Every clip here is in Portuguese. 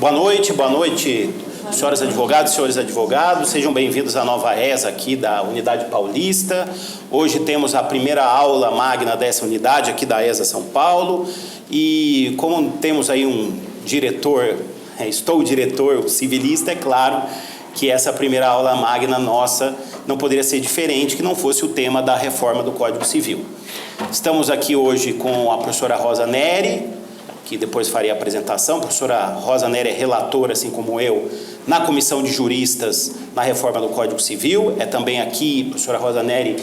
Boa noite, senhoras advogadas e senhores advogados. Sejam bem-vindos à nova ESA aqui da Unidade Paulista. Hoje temos a primeira aula magna dessa unidade aqui da ESA São Paulo. E como temos aí um diretor, o diretor civilista, é claro que essa primeira aula magna nossa não poderia ser diferente que não fosse o tema da reforma do Código Civil. Estamos aqui hoje com a professora Rosa Neri, que depois faria a apresentação. A professora Rosa Neri é relatora, assim como eu, na Comissão de Juristas na reforma do Código Civil. É também aqui, a professora Rosa Neri,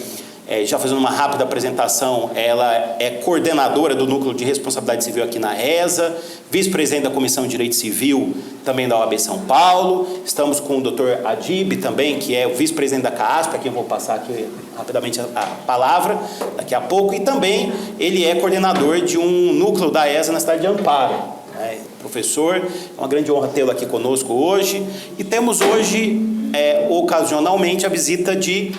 já fazendo uma rápida apresentação, ela é coordenadora do Núcleo de Responsabilidade Civil aqui na ESA, vice-presidente da Comissão de Direito Civil também da OAB São Paulo. Estamos com o Dr. Adib também, que é o vice-presidente da CAASP, a quem eu vou passar aqui rapidamente a palavra daqui a pouco, e também ele é coordenador de um núcleo da ESA na cidade de Amparo. Professor, é uma grande honra tê-lo aqui conosco hoje. E temos hoje, ocasionalmente, a visita de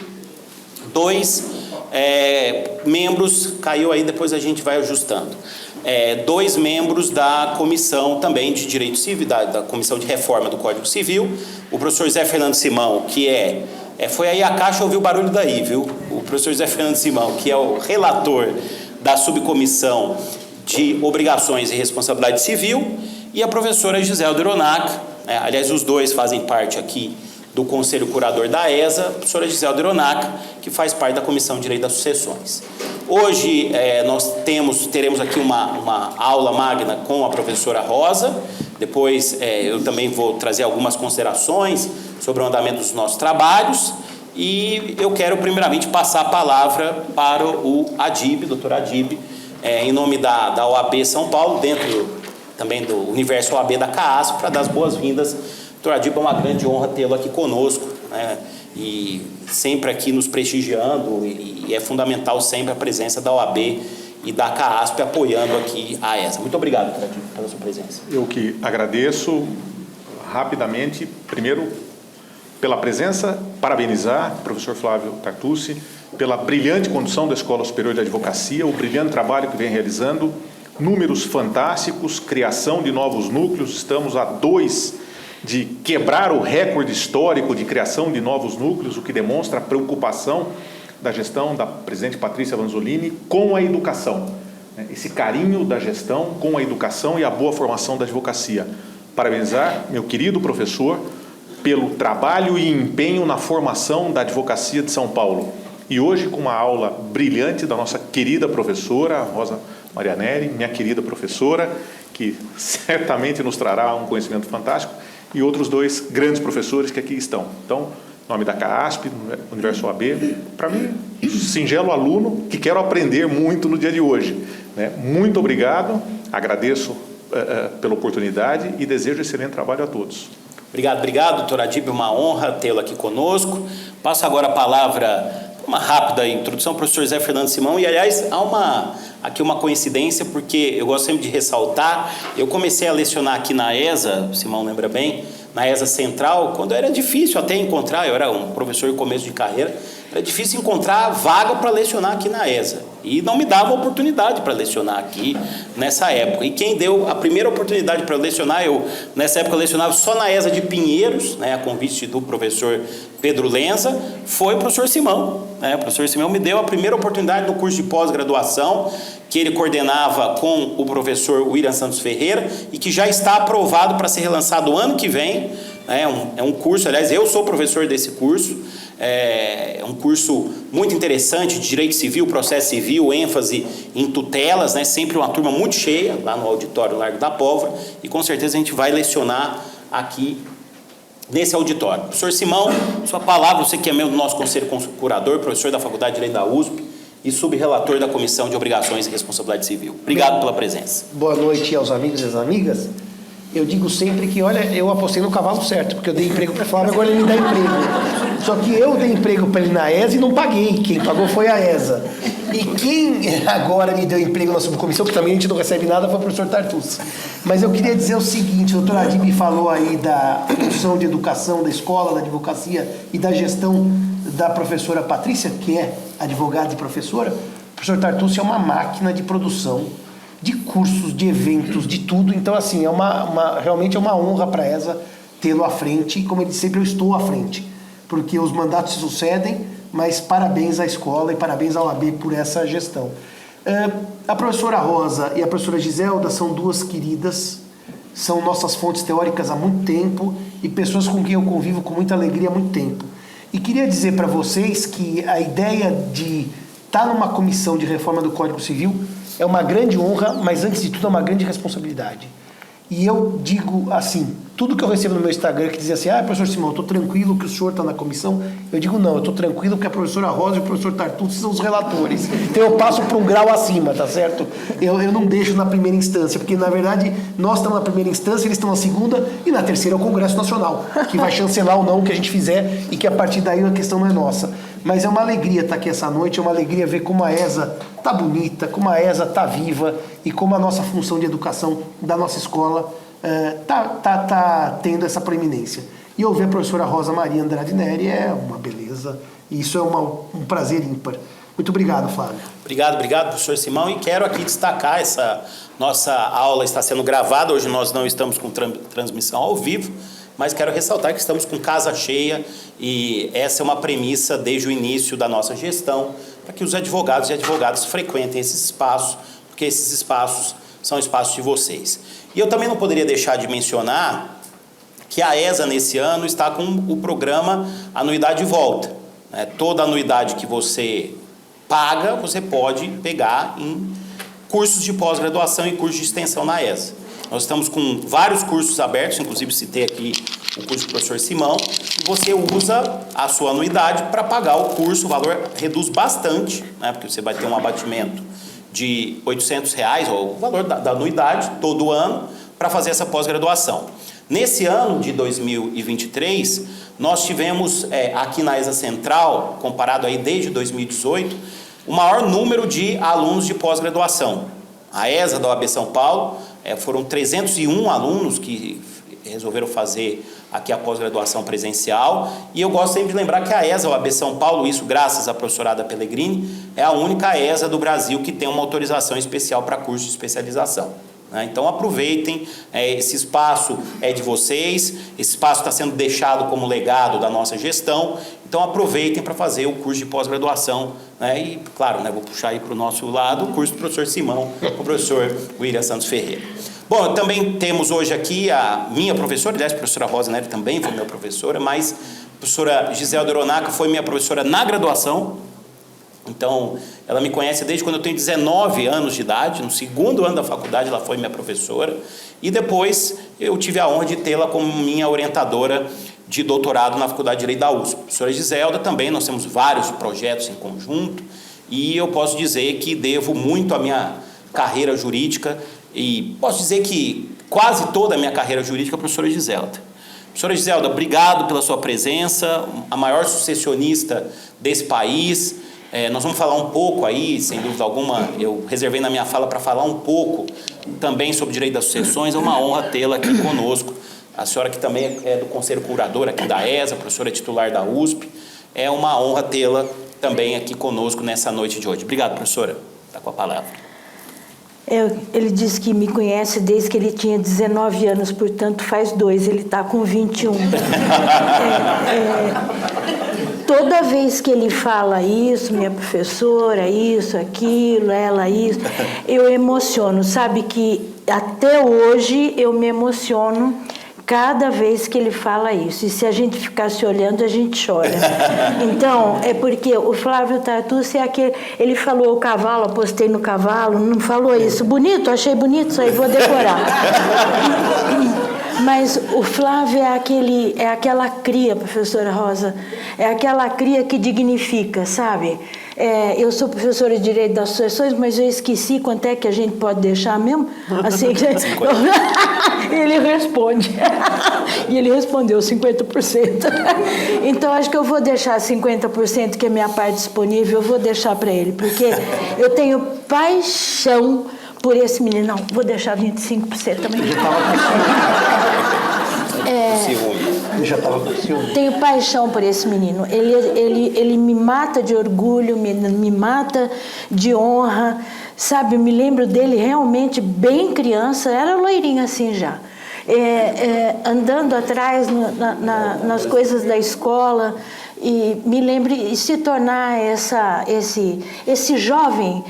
dois membros, caiu aí, depois a gente vai ajustando, dois membros da comissão também de Direito Civil, da Comissão de Reforma do Código Civil, o professor José Fernando Simão, que foi aí a caixa, ouviu o barulho daí, viu? O professor José Fernando Simão, que é o relator da subcomissão de Obrigações e Responsabilidade Civil, e a professora Gisela Ironac, aliás, os dois fazem parte aqui do Conselho Curador da ESA, a professora Gisela Ironac, que faz parte da Comissão de Direito das Sucessões. Hoje nós teremos aqui uma aula magna com a professora Rosa. Depois eu também vou trazer algumas considerações sobre o andamento dos nossos trabalhos. E eu quero primeiramente passar a palavra para o Adib, doutor Adib, em nome da OAB São Paulo, dentro também do universo OAB da CAASP, para dar as boas-vindas. Doutor Adib, é uma grande honra tê-lo aqui conosco, e sempre aqui nos prestigiando, e é fundamental sempre a presença da OAB e da CAASP apoiando aqui a ESA. Muito obrigado, doutor Adib, pela sua presença. Eu que agradeço rapidamente, primeiro, pela presença, parabenizar o professor Flávio Tartucci pela brilhante condução da Escola Superior de Advocacia, o brilhante trabalho que vem realizando, números fantásticos, criação de novos núcleos, estamos a 2 de quebrar o recorde histórico de criação de novos núcleos, o que demonstra a preocupação da gestão da presidente Patrícia Vanzolini com a educação, esse carinho da gestão com a educação e a boa formação da advocacia. Parabenizar meu querido professor pelo trabalho e empenho na formação da advocacia de São Paulo. E hoje com uma aula brilhante da nossa querida professora Rosa Maria Neri, minha querida professora, que certamente nos trará um conhecimento fantástico, e outros dois grandes professores que aqui estão. Então, em nome da CAASP, Universo OAB, para mim, singelo aluno que quero aprender muito no dia de hoje. Muito obrigado, agradeço pela oportunidade e desejo excelente trabalho a todos. Obrigado, doutor Adib, uma honra tê-lo aqui conosco. Passo agora a palavra, uma rápida introdução, ao professor José Fernando Simão, e aliás, há aqui uma coincidência, porque eu gosto sempre de ressaltar, eu comecei a lecionar aqui na ESA, o Simão lembra bem, na ESA Central, quando era difícil até encontrar, eu era um professor de começo de carreira, era difícil encontrar vaga para lecionar aqui na ESA, e não me dava oportunidade para lecionar aqui nessa época. E quem deu a primeira oportunidade para lecionar, nessa época eu lecionava só na ESA de Pinheiros, a convite do professor Pedro Lenza, foi o professor Simão. O professor Simão me deu a primeira oportunidade no curso de pós-graduação, que ele coordenava com o professor William Santos Ferreira, e que já está aprovado para ser relançado ano que vem. É um curso, aliás, eu sou professor desse curso, é um curso muito interessante de Direito Civil, Processo Civil, ênfase em tutelas, sempre uma turma muito cheia, lá no auditório Largo da Pólvora, e com certeza a gente vai lecionar aqui nesse auditório. Professor Simão, sua palavra, você que é membro do nosso Conselho Curador, professor da Faculdade de Direito da USP e subrelator da Comissão de Obrigações e Responsabilidade Civil. Obrigado pela presença. Boa noite aos amigos e às amigas. Eu digo sempre que, olha, eu apostei no cavalo certo, porque eu dei emprego para o Flávio, agora ele me dá emprego. Só que eu dei emprego para ele na ESA e não paguei. Quem pagou foi a ESA. E quem agora me deu emprego na subcomissão, que também a gente não recebe nada, foi o professor Tartucci. Mas eu queria dizer o seguinte, o doutor Adib falou aí da função de educação da escola, da advocacia e da gestão da professora Patrícia, que é advogada e professora. O professor Tartucci é uma máquina de produção de cursos, de eventos, de tudo. Então, assim, realmente é uma honra para a ESA tê-lo à frente. E, como ele disse sempre, eu estou à frente, porque os mandatos se sucedem, mas parabéns à escola e parabéns ao AB por essa gestão. A professora Rosa e a professora Giselda são duas queridas, são nossas fontes teóricas há muito tempo e pessoas com quem eu convivo com muita alegria há muito tempo. E queria dizer para vocês que a ideia de estar numa comissão de reforma do Código Civil é uma grande honra, mas antes de tudo é uma grande responsabilidade. E eu digo assim, tudo que eu recebo no meu Instagram que dizia assim, professor Simão, eu estou tranquilo que o senhor está na comissão, eu digo não, eu estou tranquilo que a professora Rosa e o professor Tartucci são os relatores, então eu passo para um grau acima, tá certo? Eu não deixo na primeira instância, porque na verdade nós estamos na primeira instância, eles estão na segunda e na terceira é o Congresso Nacional, que vai chancelar ou não o que a gente fizer e que a partir daí a questão não é nossa. Mas é uma alegria estar aqui essa noite, é uma alegria ver como a ESA está bonita, como a ESA está viva e como a nossa função de educação da nossa escola tá tendo essa proeminência. E ouvir a professora Rosa Maria Andrade Neri é uma beleza, e isso é um prazer ímpar. Muito obrigado, Flávio. Obrigado, professor Simão. E quero aqui destacar, essa nossa aula está sendo gravada, hoje nós não estamos com transmissão ao vivo, mas quero ressaltar que estamos com casa cheia e essa é uma premissa desde o início da nossa gestão, para que os advogados e advogadas frequentem esses espaços, porque esses espaços são espaços de vocês. E eu também não poderia deixar de mencionar que a ESA, nesse ano, está com o programa Anuidade de Volta. Toda anuidade que você paga, você pode pegar em cursos de pós-graduação e cursos de extensão na ESA. Nós estamos com vários cursos abertos, inclusive citei aqui o curso do professor Simão, e você usa a sua anuidade para pagar o curso, o valor reduz bastante, porque você vai ter um abatimento de R$800, ou o valor da anuidade, todo ano, para fazer essa pós-graduação. Nesse ano de 2023, nós tivemos aqui na ESA Central, comparado aí desde 2018, o maior número de alunos de pós-graduação. A ESA da OAB São Paulo, foram 301 alunos que resolveram fazer aqui a pós-graduação presencial, e eu gosto sempre de lembrar que a ESA, a OAB São Paulo, isso graças à professorada Pellegrini, é a única ESA do Brasil que tem uma autorização especial para curso de especialização. Então aproveitem, esse espaço é de vocês, esse espaço está sendo deixado como legado da nossa gestão, então aproveitem para fazer o curso de pós-graduação, e claro, vou puxar aí para o nosso lado o curso do professor Simão, o professor William Santos Ferreira. Bom, também temos hoje aqui a minha professora, aliás, a professora Rosa Neri também foi minha professora, mas a professora Giselda Oronaca foi minha professora na graduação. Então, ela me conhece desde quando eu tenho 19 anos de idade, no segundo ano da faculdade ela foi minha professora, e depois eu tive a honra de tê-la como minha orientadora de doutorado na Faculdade de Direito da USP. A professora Giselda também, nós temos vários projetos em conjunto, e eu posso dizer que devo muito à minha carreira jurídica, e posso dizer que quase toda a minha carreira jurídica é a professora Giselda. Professora Giselda, obrigado pela sua presença, a maior sucessionista desse país. Nós vamos falar um pouco aí, sem dúvida alguma, eu reservei na minha fala para falar um pouco também sobre direito das sucessões, é uma honra tê-la aqui conosco. A senhora que também é do Conselho Curador aqui da ESA, professora titular da USP, é uma honra tê-la também aqui conosco nessa noite de hoje. Obrigado, professora. Está com a palavra. Ele disse que me conhece desde que ele tinha 19 anos, portanto faz 2, ele está com 21. Toda vez que ele fala isso, minha professora, isso, aquilo, ela, isso, eu emociono. Sabe que até hoje eu me emociono cada vez que ele fala isso. E se a gente ficar se olhando, a gente chora. Então, é porque o Flávio Tartucci é aquele... Ele falou o cavalo, apostei no cavalo, não falou isso. Bonito, achei bonito, isso aí vou decorar. Mas o Flávio é aquela cria, professora Rosa, é aquela cria que dignifica, sabe? Eu sou professora de Direito das Sucessões, mas eu esqueci quanto é que a gente pode deixar mesmo. Assim, ele responde. E ele respondeu 50%. Então, acho que eu vou deixar 50%, que é a minha parte disponível, eu vou deixar para ele, porque eu tenho paixão por esse menino. Não, vou deixar 25% também. Eu já estava com ciúme. Tenho paixão por esse menino. Ele me mata de orgulho, me mata de honra. sabe, eu me lembro dele realmente bem criança, era loirinho assim já, andando atrás nas coisas da escola, e me lembro de se tornar esse jovem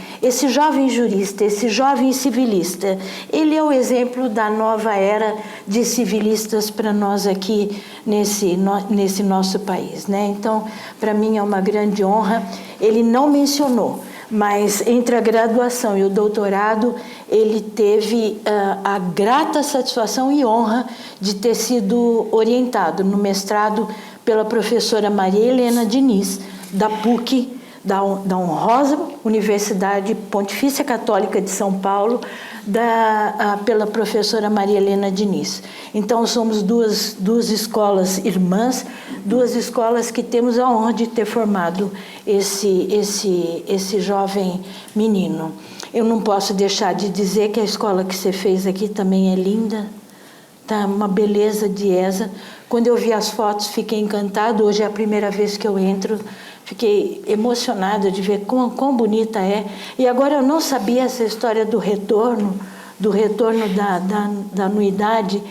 jurista, esse jovem civilista. Ele é o exemplo da nova era de civilistas para nós aqui nesse nosso país, né? Então, para mim é uma grande honra. Ele não mencionou, mas entre a graduação e o doutorado, ele teve a grata satisfação e honra de ter sido orientado no mestrado pela professora Maria Helena Diniz, da PUC, da honrosa Universidade Pontifícia Católica de São Paulo, pela professora Maria Helena Diniz. Então, somos duas escolas irmãs, duas escolas que temos a honra de ter formado esse jovem menino. Eu não posso deixar de dizer que a escola que você fez aqui também é linda, tá uma beleza de ESA. Quando eu vi as fotos, fiquei encantada. Hoje é a primeira vez que eu entro. Fiquei emocionada de ver quão bonita é. E agora eu não sabia essa história do retorno da anuidade.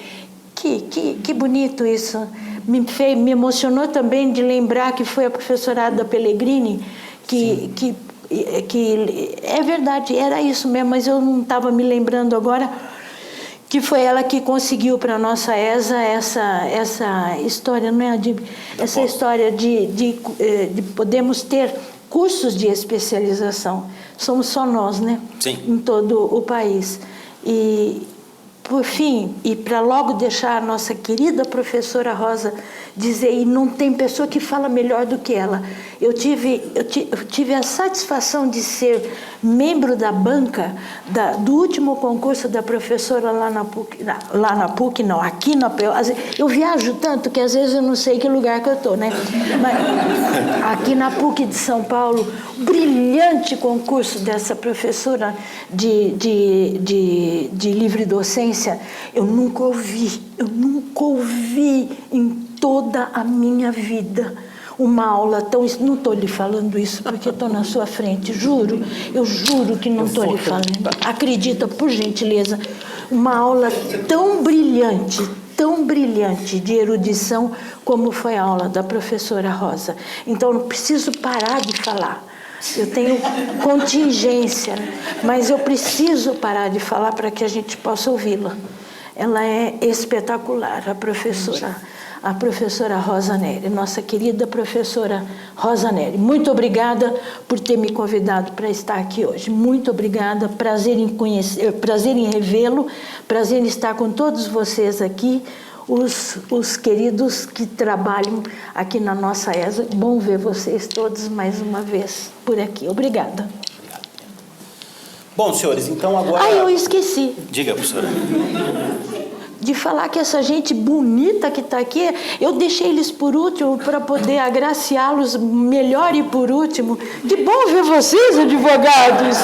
Que bonito isso. Me emocionou também de lembrar que foi a professora Ada Pellegrini que é verdade, era isso mesmo, mas eu não estava me lembrando agora, que foi ela que conseguiu para a nossa ESA essa história, não é? Essa história de podermos ter cursos de especialização. Somos só nós, né? Sim. Em todo o país. E, por fim, e para logo deixar a nossa querida professora Rosa dizer, e não tem pessoa que fala melhor do que ela, eu tive a satisfação de ser membro da banca do último concurso da professora lá na PUC, não, aqui na PUC. Eu viajo tanto que às vezes eu não sei que lugar que eu estou, né? Mas aqui na PUC de São Paulo, brilhante concurso dessa professora de livre docência, eu nunca ouvi em toda a minha vida uma aula tão... Não estou lhe falando isso porque estou na sua frente, juro, eu juro que não estou lhe falando. Acredita, por gentileza, uma aula tão brilhante de erudição como foi a aula da professora Rosa. Então, não preciso parar de falar. Eu tenho contingência, mas eu preciso parar de falar para que a gente possa ouvi-la. Ela é espetacular, a professora Rosa Neri, nossa querida professora Rosa Neri. Muito obrigada por ter me convidado para estar aqui hoje. Muito obrigada, prazer em conhecer, prazer em revê-lo, prazer em estar com todos vocês aqui, os queridos que trabalham aqui na nossa ESA. Bom ver vocês todos mais uma vez por aqui. Obrigada. Bom, senhores, então agora... Eu esqueci. Diga, professora. De falar que essa gente bonita que está aqui, eu deixei eles por último para poder agraciá-los melhor e por último. Que bom ver vocês, advogados!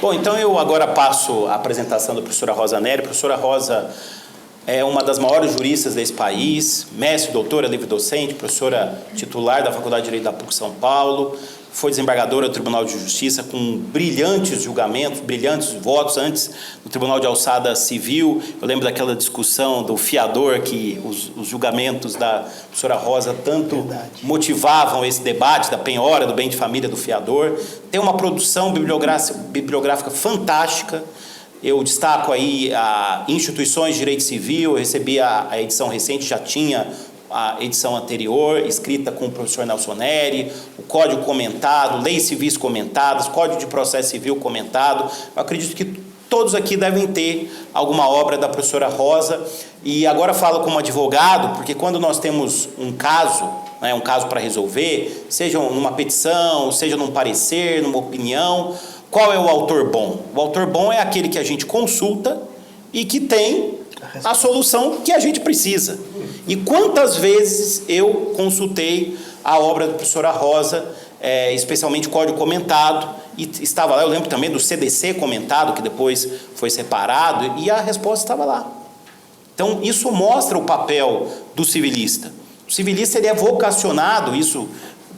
Bom, então eu agora passo a apresentação da professora Rosa Neri. A professora Rosa é uma das maiores juristas desse país, mestre, doutora, livre-docente, professora titular da Faculdade de Direito da PUC São Paulo, foi desembargadora do Tribunal de Justiça com brilhantes julgamentos, brilhantes votos antes no Tribunal de Alçada Civil. Eu lembro daquela discussão do fiador que os julgamentos da professora Rosa tanto motivavam esse debate da penhora do bem de família do fiador. Tem uma produção bibliográfica fantástica. Eu destaco aí instituições de direito civil. Eu recebi a edição recente, já tinha a edição anterior, escrita com o professor Nelson Neri, o Código comentado, leis civis comentadas, Código de Processo Civil comentado. Eu acredito que todos aqui devem ter alguma obra da professora Rosa. E agora falo como advogado, porque quando nós temos um caso, né, um caso para resolver, seja numa petição, seja num parecer, numa opinião, qual é o autor bom? O autor bom é aquele que a gente consulta e que tem a solução que a gente precisa. E quantas vezes eu consultei a obra da professora Rosa, especialmente o Código comentado, e estava lá, eu lembro também do CDC comentado, que depois foi separado, e a resposta estava lá. Então, isso mostra o papel do civilista. O civilista ele é vocacionado, isso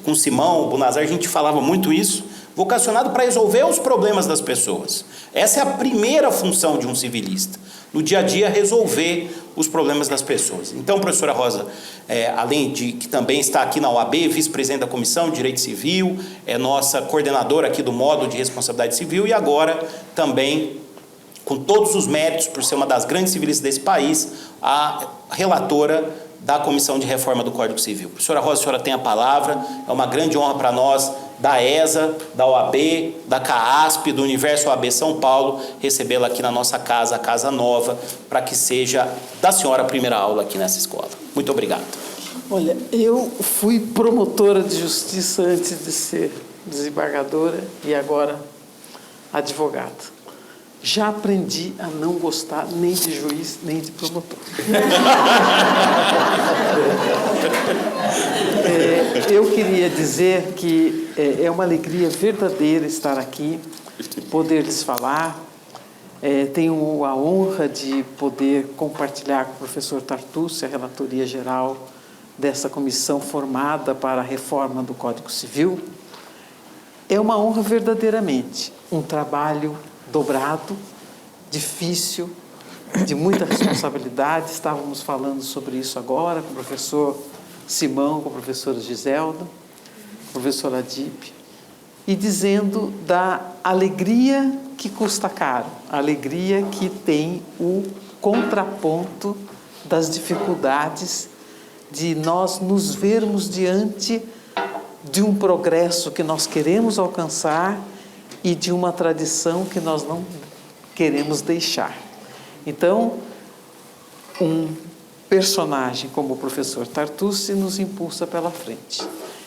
com Simão Bunazar a gente falava muito isso, vocacionado para resolver os problemas das pessoas. Essa é a primeira função de um civilista, no dia a dia resolver os problemas das pessoas. Então, professora Rosa, além de que também está aqui na OAB, vice-presidente da Comissão de Direito Civil, é nossa coordenadora aqui do módulo de responsabilidade civil e agora também, com todos os méritos por ser uma das grandes civilistas desse país, a relatora da Comissão de Reforma do Código Civil. Professora Rosa, a senhora tem a palavra, é uma grande honra para nós, da ESA, da OAB, da CAASP, do Universo OAB São Paulo, recebê-la aqui na nossa casa, a Casa Nova, para que seja da senhora a primeira aula aqui nessa escola. Muito obrigado. Olha, eu fui promotora de justiça antes de ser desembargadora e agora advogada. Já aprendi a não gostar nem de juiz, nem de promotor. Eu queria dizer que é uma alegria verdadeira estar aqui, poder lhes falar. Tenho a honra de poder compartilhar com o professor Tartucci a relatoria geral dessa comissão formada para a reforma do Código Civil. É uma honra verdadeiramente, um trabalho dobrado, difícil, de muita responsabilidade. Estávamos falando sobre isso agora com o professor Simão, com a professora Giselda, com a professora Adip, e dizendo da alegria que custa caro, a alegria que tem o contraponto das dificuldades de nós nos vermos diante de um progresso que nós queremos alcançar e de uma tradição que nós não queremos deixar. Então, um personagem como o professor Tartucci nos impulsa pela frente.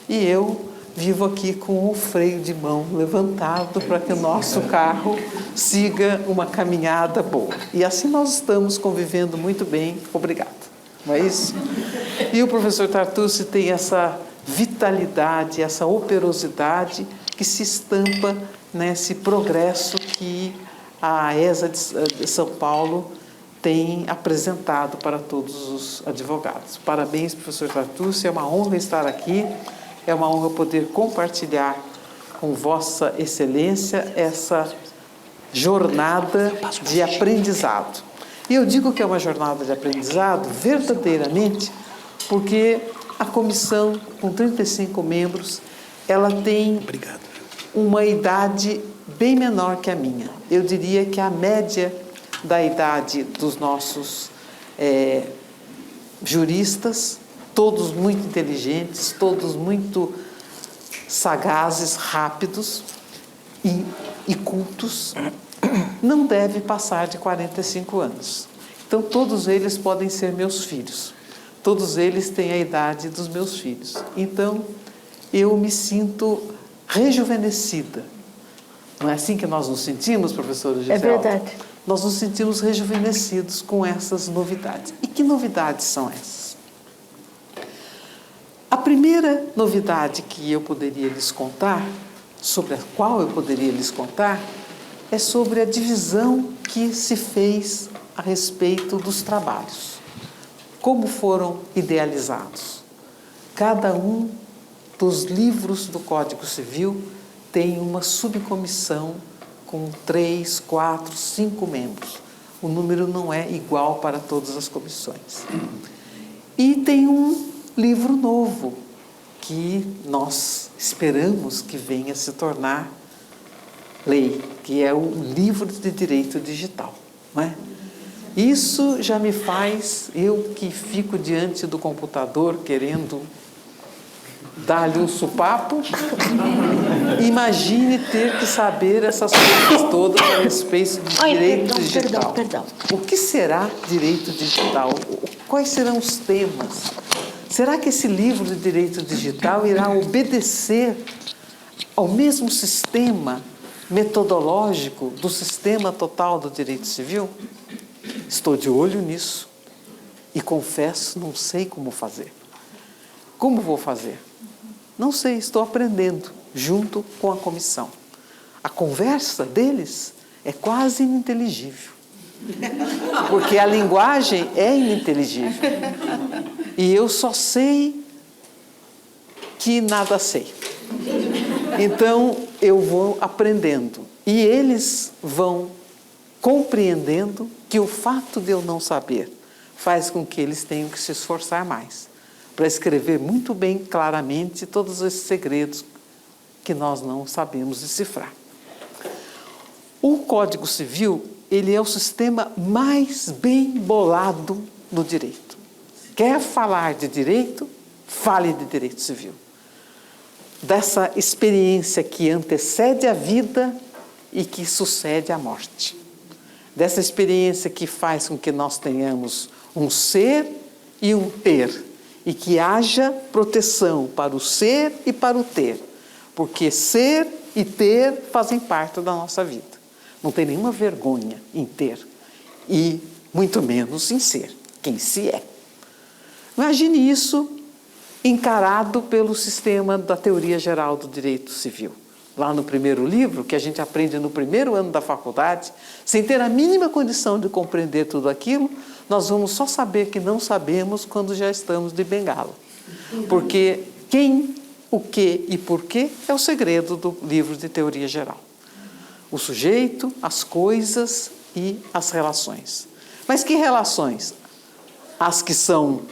E eu vivo aqui com o freio de mão levantado para que o nosso carro siga uma caminhada boa. E assim nós estamos convivendo muito bem. Obrigada. Não é isso? E o professor Tartucci tem essa vitalidade, essa operosidade que se estampa nesse progresso que a ESA de São Paulo tem apresentado para todos os advogados. Parabéns, professor Tartucci, é uma honra estar aqui, é uma honra poder compartilhar com Vossa Excelência essa jornada de aprendizado. E eu digo que é uma jornada de aprendizado verdadeiramente porque a comissão, com 35 membros, ela tem uma idade bem menor que a minha. Eu diria que a média da idade dos nossos juristas, todos muito inteligentes, todos muito sagazes, rápidos e cultos, não deve passar de 45 anos. Então, todos eles podem ser meus filhos. Todos eles têm a idade dos meus filhos. Então, eu me sinto rejuvenescida. Não é assim que nós nos sentimos, professora Giselda? É verdade. Nós nos sentimos rejuvenescidos com essas novidades. E que novidades são essas? A primeira novidade que eu poderia lhes contar, sobre a qual eu poderia lhes contar, é sobre a divisão que se fez a respeito dos trabalhos. Como foram idealizados? Cada um dos livros do Código Civil tem uma subcomissão com 3, 4, 5 membros. O número não é igual para todas as comissões. E tem um livro novo que nós esperamos que venha se tornar lei, que é o livro de direito digital, não é? Isso já me faz, eu que fico diante do computador querendo dar-lhe um supapo, imagine ter que saber essas coisas todas a respeito de direito digital. Perdão. O que será direito digital? Quais serão os temas? Será que esse livro de direito digital irá obedecer ao mesmo sistema metodológico do sistema total do direito civil? Estou de olho nisso e confesso, não sei como fazer. Como vou fazer? Não sei, estou aprendendo junto com a comissão. A conversa deles é quase ininteligível. Porque a linguagem é ininteligível. E eu só sei que nada sei. Então, eu vou aprendendo. E eles vão compreendendo que o fato de eu não saber faz com que eles tenham que se esforçar mais para escrever muito bem, claramente, todos esses segredos que nós não sabemos decifrar. O Código Civil, ele é o sistema mais bem bolado do direito. Quer falar de direito? Fale de direito civil. Dessa experiência que antecede a vida e que sucede à morte. Dessa experiência que faz com que nós tenhamos um ser e um ter, e que haja proteção para o ser e para o ter, porque ser e ter fazem parte da nossa vida. Não tem nenhuma vergonha em ter, e muito menos em ser, quem se é. Imagine isso encarado pelo sistema da teoria geral do direito civil. Lá no primeiro livro, que a gente aprende no primeiro ano da faculdade, sem ter a mínima condição de compreender tudo aquilo, nós vamos só saber que não sabemos quando já estamos de bengala. Porque quem, o que e porquê é o segredo do livro de teoria geral. O sujeito, as coisas e as relações. Mas que relações? As que são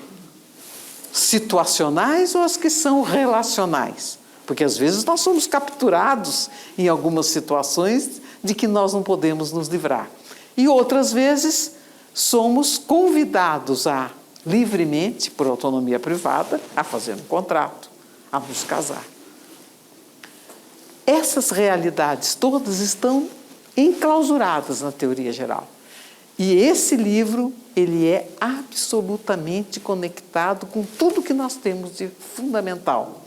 situacionais ou as que são relacionais? Porque às vezes nós somos capturados em algumas situações de que nós não podemos nos livrar. E outras vezes somos convidados a, livremente, por autonomia privada, a fazer um contrato, a nos casar. Essas realidades todas estão enclausuradas na teoria geral. E esse livro, ele é absolutamente conectado com tudo que nós temos de fundamental,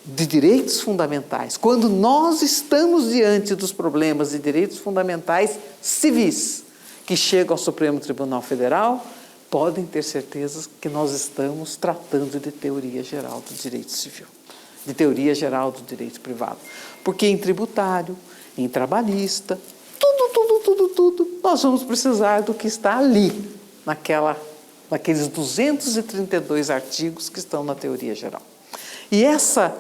de direitos fundamentais. Quando nós estamos diante dos problemas de direitos fundamentais civis que chegam ao Supremo Tribunal Federal, podem ter certeza que nós estamos tratando de teoria geral do direito civil, de teoria geral do direito privado. Porque em tributário, em trabalhista, tudo, nós vamos precisar do que está ali, naqueles 232 artigos que estão na teoria geral. E essa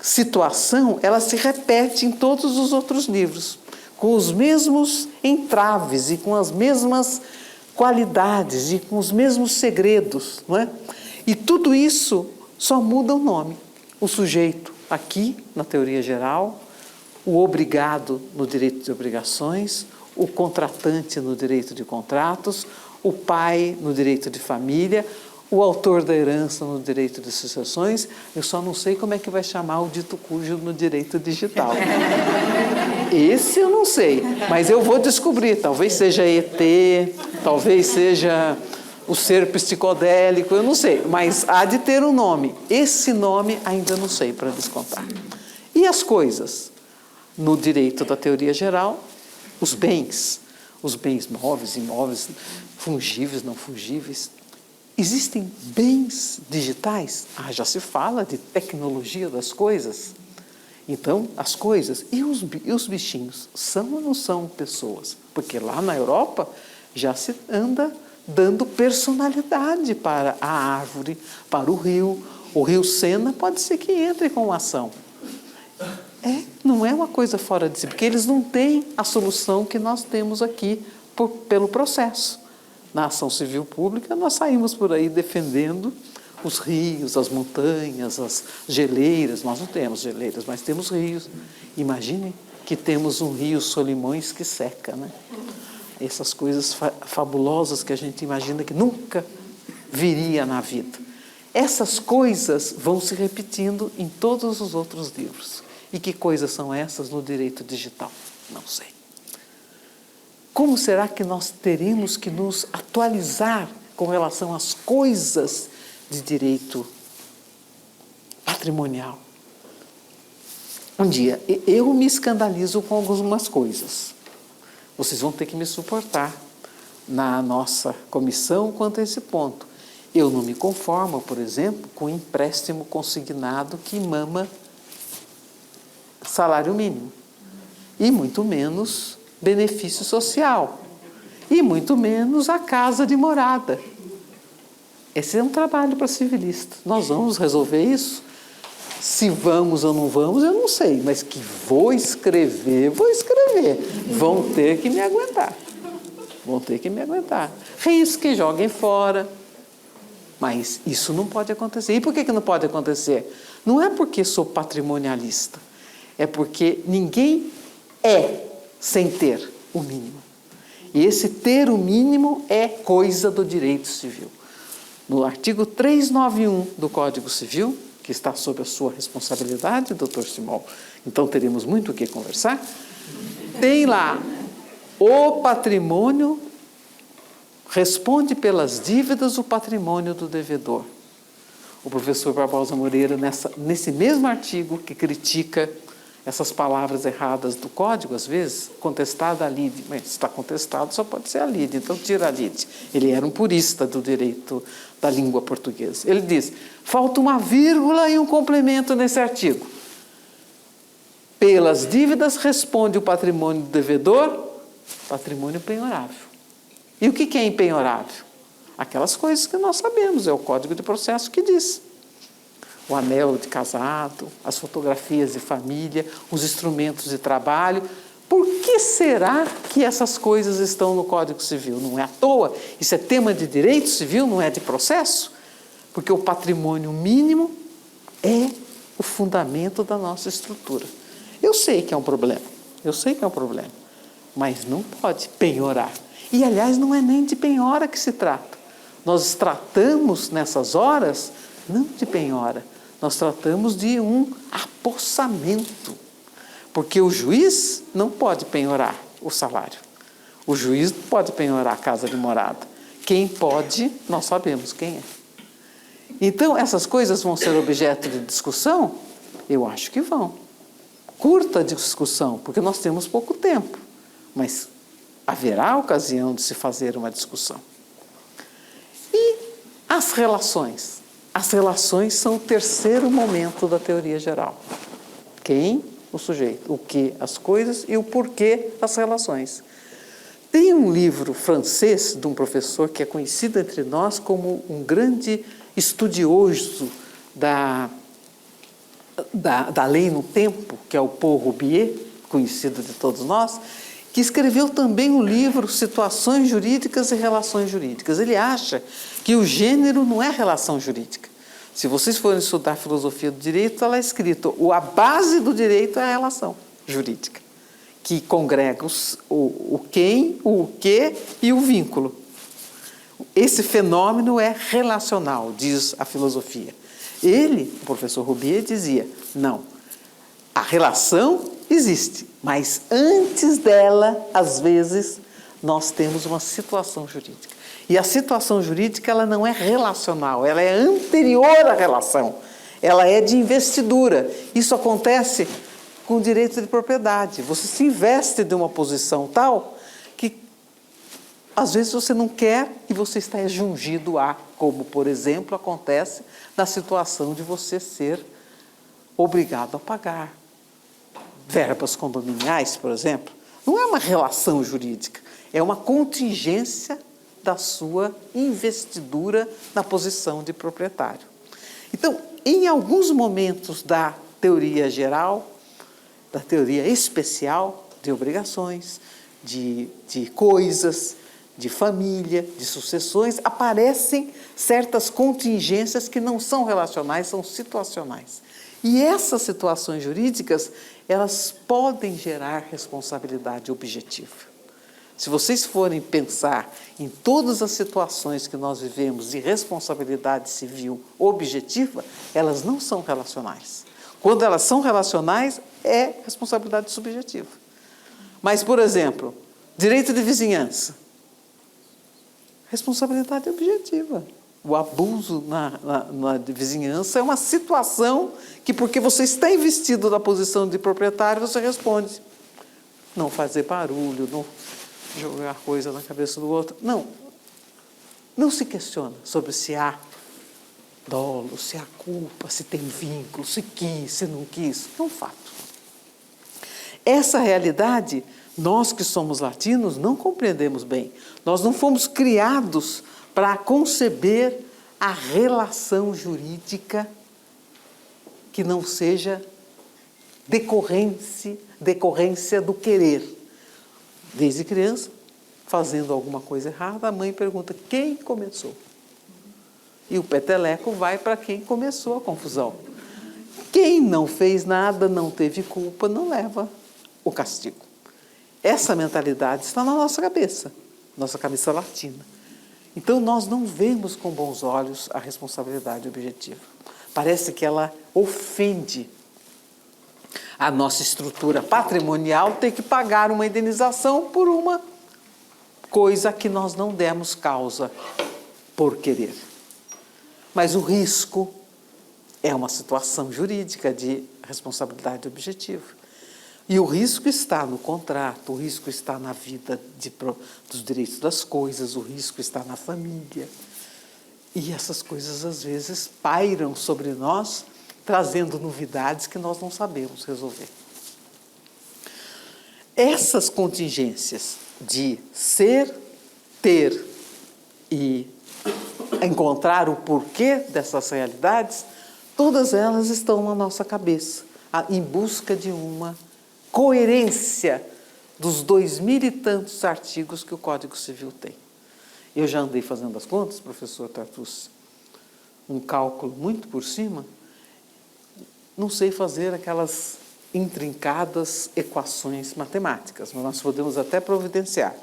situação, ela se repete em todos os outros livros, com os mesmos entraves e com as mesmas qualidades e com os mesmos segredos, não é? E tudo isso só muda o nome. O sujeito aqui, na teoria geral, o obrigado no direito de obrigações, o contratante no direito de contratos, o pai no direito de família, o autor da herança no direito de sucessões. Eu só não sei como é que vai chamar o dito cujo no direito digital. Esse eu não sei, mas eu vou descobrir. Talvez seja ET, talvez seja o ser psicodélico, eu não sei, mas há de ter um nome. Esse nome ainda não sei para descontar. E as coisas? No direito da teoria geral, os bens móveis, imóveis, fungíveis, não fungíveis. Existem bens digitais? Já se fala de tecnologia das coisas. Então, as coisas e os bichinhos são ou não são pessoas? Porque lá na Europa já se anda dando personalidade para a árvore, para o rio. O rio Sena pode ser que entre com uma ação. Não é uma coisa fora de si, porque eles não têm a solução que nós temos aqui pelo processo. Na ação civil pública, nós saímos por aí defendendo os rios, as montanhas, as geleiras. Nós não temos geleiras, mas temos rios. Imagine que temos um rio Solimões que seca, né? Essas coisas fabulosas que a gente imagina que nunca viria na vida. Essas coisas vão se repetindo em todos os outros livros. E que coisas são essas no direito digital? Não sei. Como será que nós teremos que nos atualizar com relação às coisas de direito patrimonial? Um dia, eu me escandalizo com algumas coisas. Vocês vão ter que me suportar na nossa comissão quanto a esse ponto. Eu não me conformo, por exemplo, com empréstimo consignado que mama salário mínimo, e muito menos benefício social. e muito menos a casa de morada. Esse é um trabalho para civilista. Nós vamos resolver isso? Se vamos ou não vamos, eu não sei, mas que vou escrever. Vão ter que me aguentar. Risquem, joguem fora. Mas isso não pode acontecer. E por que não pode acontecer? Não é porque sou patrimonialista. É porque ninguém é sem ter o mínimo. E esse ter o mínimo é coisa do direito civil. No artigo 391 do Código Civil, que está sob a sua responsabilidade, doutor Simão, então teremos muito o que conversar, tem lá: o patrimônio responde pelas dívidas o patrimônio do devedor. O professor Barbosa Moreira, nesse mesmo artigo que critica essas palavras erradas do código, às vezes, contestada a lide, mas está contestado, só pode ser a lide, então tira a lide. Ele era um purista do direito da língua portuguesa. Ele diz: falta uma vírgula e um complemento nesse artigo. Pelas dívidas responde o patrimônio do devedor, patrimônio penhorável. E o que é empenhorável? Aquelas coisas que nós sabemos, é o Código de Processo que diz. O anel de casado, as fotografias de família, os instrumentos de trabalho. Por que será que essas coisas estão no Código Civil? Não é à toa. Isso é tema de direito civil, não é de processo. Porque o patrimônio mínimo é o fundamento da nossa estrutura. Eu sei que é um problema, mas não pode penhorar. E, aliás, não é nem de penhora que se trata. Nós tratamos, nessas horas, não de penhora, nós tratamos de um apossamento. Porque o juiz não pode penhorar o salário. O juiz não pode penhorar a casa de morada. Quem pode, nós sabemos quem é. Então, essas coisas vão ser objeto de discussão? Eu acho que vão. Curta discussão, porque nós temos pouco tempo. Mas haverá ocasião de se fazer uma discussão. E as relações? As relações são o terceiro momento da teoria geral. Quem? O sujeito. O que? As coisas. E o porquê? As relações. Tem um livro francês de um professor que é conhecido entre nós como um grande estudioso da lei no tempo, que é o Paul Roubier, conhecido de todos nós, que escreveu também um livro Situações Jurídicas e Relações Jurídicas. Ele acha que o gênero não é relação jurídica. Se vocês forem estudar filosofia do direito, está lá escrito: a base do direito é a relação jurídica, que congrega o quem, o que e o vínculo. Esse fenômeno é relacional, diz a filosofia. Ele, o professor Roubier, dizia: não, a relação existe, mas antes dela, às vezes, nós temos uma situação jurídica. E a situação jurídica, ela não é relacional, ela é anterior à relação. Ela é de investidura. Isso acontece com o direito de propriedade. Você se investe de uma posição tal que, às vezes, você não quer e você está jungido a, como, por exemplo, acontece na situação de você ser obrigado a pagar verbas condominiais, por exemplo. Não é uma relação jurídica, é uma contingência da sua investidura na posição de proprietário. Então, em alguns momentos da teoria geral, da teoria especial de obrigações, de coisas, de família, de sucessões, aparecem certas contingências que não são relacionais, são situacionais. E essas situações jurídicas, elas podem gerar responsabilidade objetiva. Se vocês forem pensar em todas as situações que nós vivemos de responsabilidade civil objetiva, elas não são relacionais. Quando elas são relacionais, é responsabilidade subjetiva. Mas, por exemplo, direito de vizinhança, responsabilidade objetiva. O abuso na vizinhança é uma situação que, porque você está investido na posição de proprietário, você responde. Não fazer barulho, não jogar coisa na cabeça do outro. Não se questiona sobre se há dolo, se há culpa, se tem vínculo, se quis, se não quis. É um fato. Essa realidade Nós que somos latinos não compreendemos bem. Nós não fomos criados para conceber a relação jurídica que não seja decorrência do querer. Desde criança, fazendo alguma coisa errada, a mãe pergunta quem começou. E o peteleco vai para quem começou a confusão. Quem não fez nada, não teve culpa, não leva o castigo. Essa mentalidade está na nossa cabeça latina. Então, nós não vemos com bons olhos a responsabilidade objetiva. Parece que ela ofende a nossa estrutura patrimonial ter que pagar uma indenização por uma coisa que nós não demos causa por querer. Mas o risco é uma situação jurídica de responsabilidade objetiva. E o risco está no contrato, o risco está na vida dos direitos das coisas, o risco está na família. E essas coisas, às vezes, pairam sobre nós, trazendo novidades que nós não sabemos resolver. Essas contingências de ser, ter e encontrar o porquê dessas realidades, todas elas estão na nossa cabeça, em busca de uma coerência dos 2.000 e tantos artigos que o Código Civil tem. Eu já andei fazendo as contas, professor Tartucci, um cálculo muito por cima, não sei fazer aquelas intrincadas equações matemáticas, mas nós podemos até providenciar.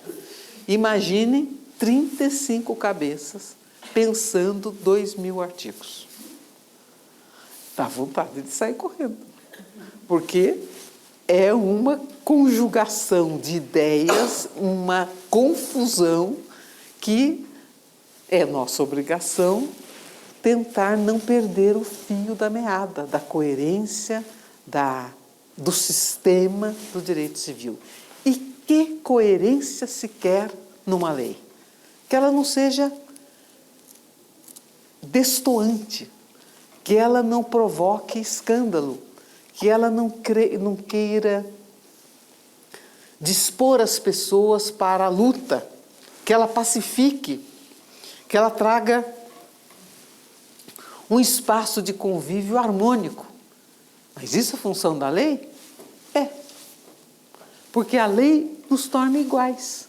Imagine 35 cabeças pensando 2.000 artigos. Dá vontade de sair correndo, porque é uma conjugação de ideias, uma confusão que é nossa obrigação tentar não perder o fio da meada, da coerência, do sistema do direito civil. E que coerência se quer numa lei? Que ela não seja destoante, que ela não provoque escândalo, que ela não queira dispor as pessoas para a luta, que ela pacifique, que ela traga um espaço de convívio harmônico. Mas isso é função da lei? É. Porque a lei nos torna iguais.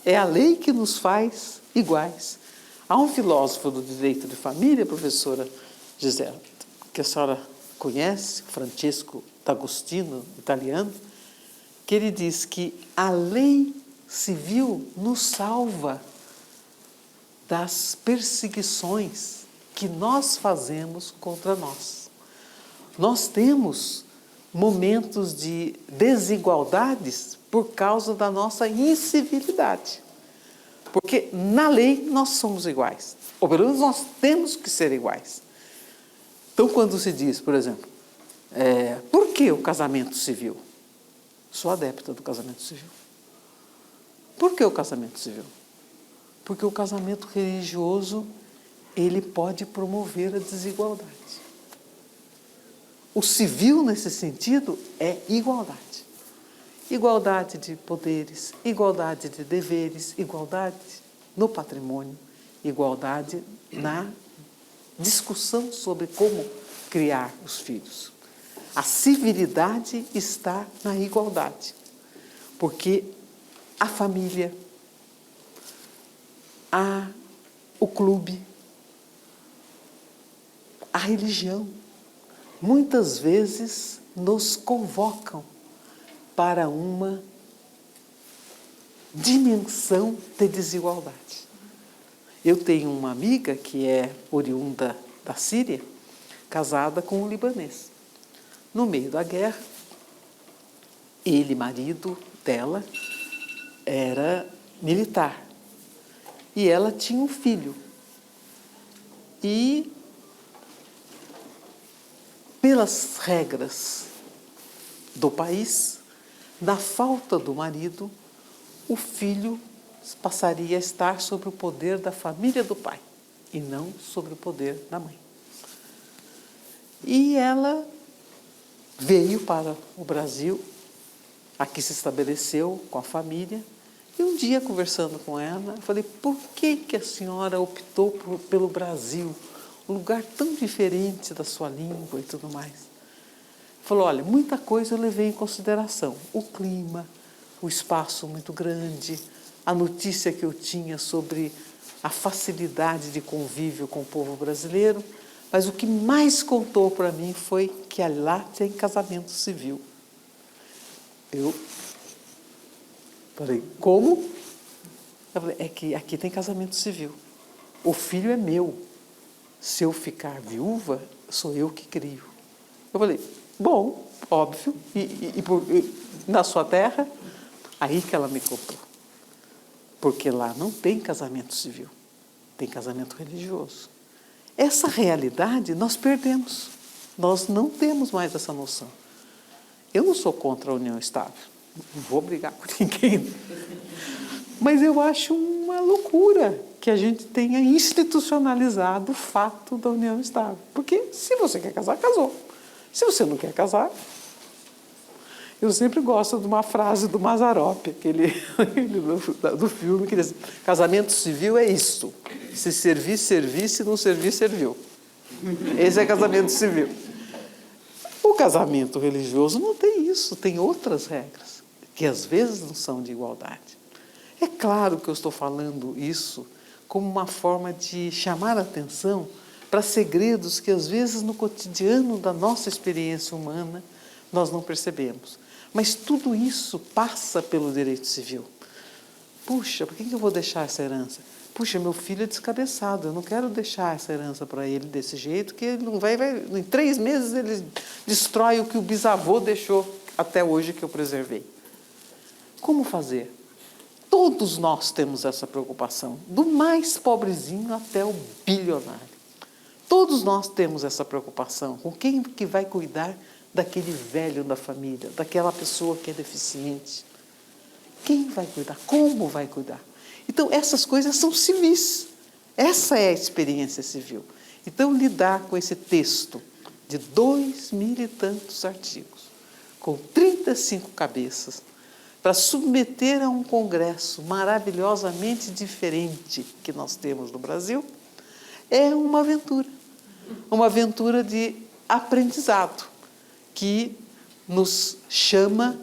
É a lei que nos faz iguais. Há um filósofo do direito de família, professora Gisela, que a senhora conhece, Francesco D'Agostino, italiano, que ele diz que a lei civil nos salva das perseguições que nós fazemos contra nós. Nós temos momentos de desigualdades por causa da nossa incivilidade. Porque na lei nós somos iguais, ou pelo menos nós temos que ser iguais. Então, quando se diz, por exemplo, por que o casamento civil? Sou adepta do casamento civil. Por que o casamento civil? Porque o casamento religioso, ele pode promover a desigualdade. O civil, nesse sentido, é igualdade. Igualdade de poderes, igualdade de deveres, igualdade no patrimônio, igualdade na discussão sobre como criar os filhos. A civilidade está na igualdade, porque a família, o clube, a religião, muitas vezes nos convocam para uma dimensão de desigualdade. Eu tenho uma amiga que é oriunda da Síria, casada com um libanês. No meio da guerra, ele, marido dela, era militar. E ela tinha um filho. E, pelas regras do país, na falta do marido, o filho passaria a estar sob o poder da família do pai e não sobre o poder da mãe. E ela veio para o Brasil aqui se estabeleceu com a família. E um dia, conversando com ela, eu falei, por que a senhora optou pelo Brasil? Um lugar tão diferente da sua língua e tudo mais. Falou, olha, muita coisa eu levei em consideração. O clima, o espaço muito grande, a notícia que eu tinha sobre a facilidade de convívio com o povo brasileiro, mas o que mais contou para mim foi que lá tem casamento civil. Eu falei, como? Eu falei, é que aqui tem casamento civil. O filho é meu. Se eu ficar viúva, sou eu que crio. Eu falei, bom, óbvio. E na sua terra? Aí que ela me contou. Porque lá não tem casamento civil, tem casamento religioso. Essa realidade nós perdemos. Nós não temos mais essa noção. Eu não sou contra a união estável. Não vou brigar com ninguém. Mas eu acho uma loucura que a gente tenha institucionalizado o fato da união estável. Porque se você quer casar, casou. Se você não quer casar... Eu sempre gosto de uma frase do Mazzaropi, do filme, que diz, casamento civil é isso. Se servir, servir, se não servir, serviu. Esse é casamento civil. O casamento religioso não tem isso, tem outras regras, que às vezes não são de igualdade. É claro que eu estou falando isso como uma forma de chamar a atenção para segredos que às vezes no cotidiano da nossa experiência humana nós não percebemos. Mas tudo isso passa pelo direito civil. Puxa, por que eu vou deixar essa herança? Puxa, meu filho é descabeçado, eu não quero deixar essa herança para ele desse jeito, que ele não vai, em 3 meses ele destrói o que o bisavô deixou até hoje que eu preservei. Como fazer? Todos nós temos essa preocupação, do mais pobrezinho até o bilionário. Todos nós temos essa preocupação, com quem que vai cuidar daquele velho da família, daquela pessoa que é deficiente. Quem vai cuidar? Como vai cuidar? Então, essas coisas são civis. Essa é a experiência civil. Então, lidar com esse texto de 2.000 e tantos artigos, com 35 cabeças, para submeter a um congresso maravilhosamente diferente que nós temos no Brasil, é uma aventura de aprendizado, que nos chama,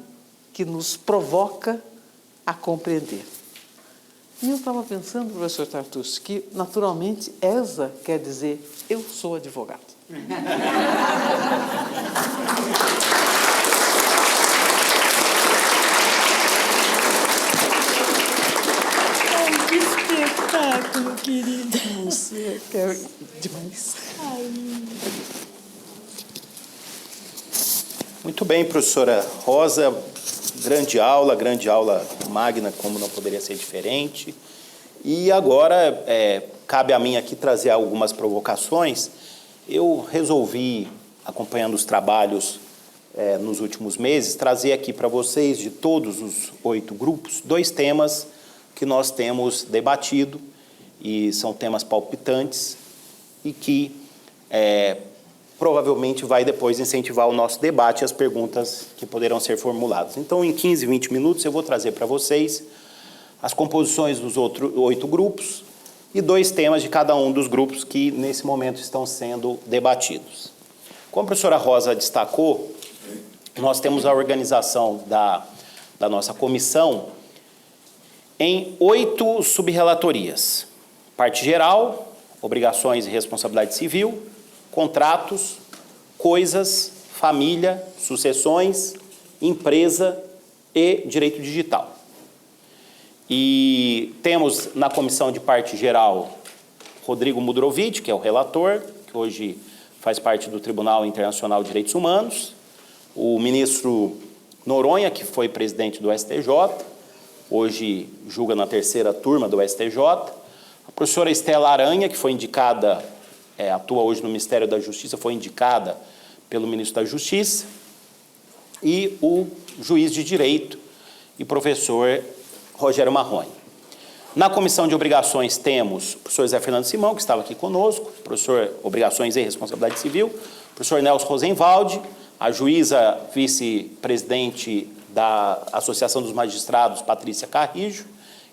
que nos provoca a compreender. E eu estava pensando, professor Tartucci, que naturalmente ESA quer dizer eu sou advogado. Ai, que espetáculo, querida. Você quer demais. Muito bem, professora Rosa, grande aula magna, como não poderia ser diferente. E agora, cabe a mim aqui trazer algumas provocações. Eu resolvi, acompanhando os trabalhos nos últimos meses, trazer aqui para vocês, de todos os 8 grupos, 2 temas que nós temos debatido, e são temas palpitantes, e que provavelmente vai depois incentivar o nosso debate e as perguntas que poderão ser formuladas. Então, em 15, 20 minutos, eu vou trazer para vocês as composições dos outros 8 grupos e 2 temas de cada um dos grupos que, nesse momento, estão sendo debatidos. Como a professora Rosa destacou, nós temos a organização da nossa comissão em 8 subrelatorias. Parte geral, obrigações e responsabilidade civil, contratos, coisas, família, sucessões, empresa e direito digital. E temos na comissão de parte geral Rodrigo Mudrovich, que é o relator, que hoje faz parte do Tribunal Internacional de Direitos Humanos, o ministro Noronha, que foi presidente do STJ, hoje julga na 3ª turma do STJ, a professora Estela Aranha, que foi indicada, atua hoje no Ministério da Justiça, foi indicada pelo ministro da Justiça, e o juiz de Direito e professor Rogério Marrone. Na comissão de obrigações temos o professor Zé Fernando Simão, que estava aqui conosco, professor Obrigações e Responsabilidade Civil, professor Nelson Rosenwald, a juíza vice-presidente da Associação dos Magistrados, Patrícia Carrijo,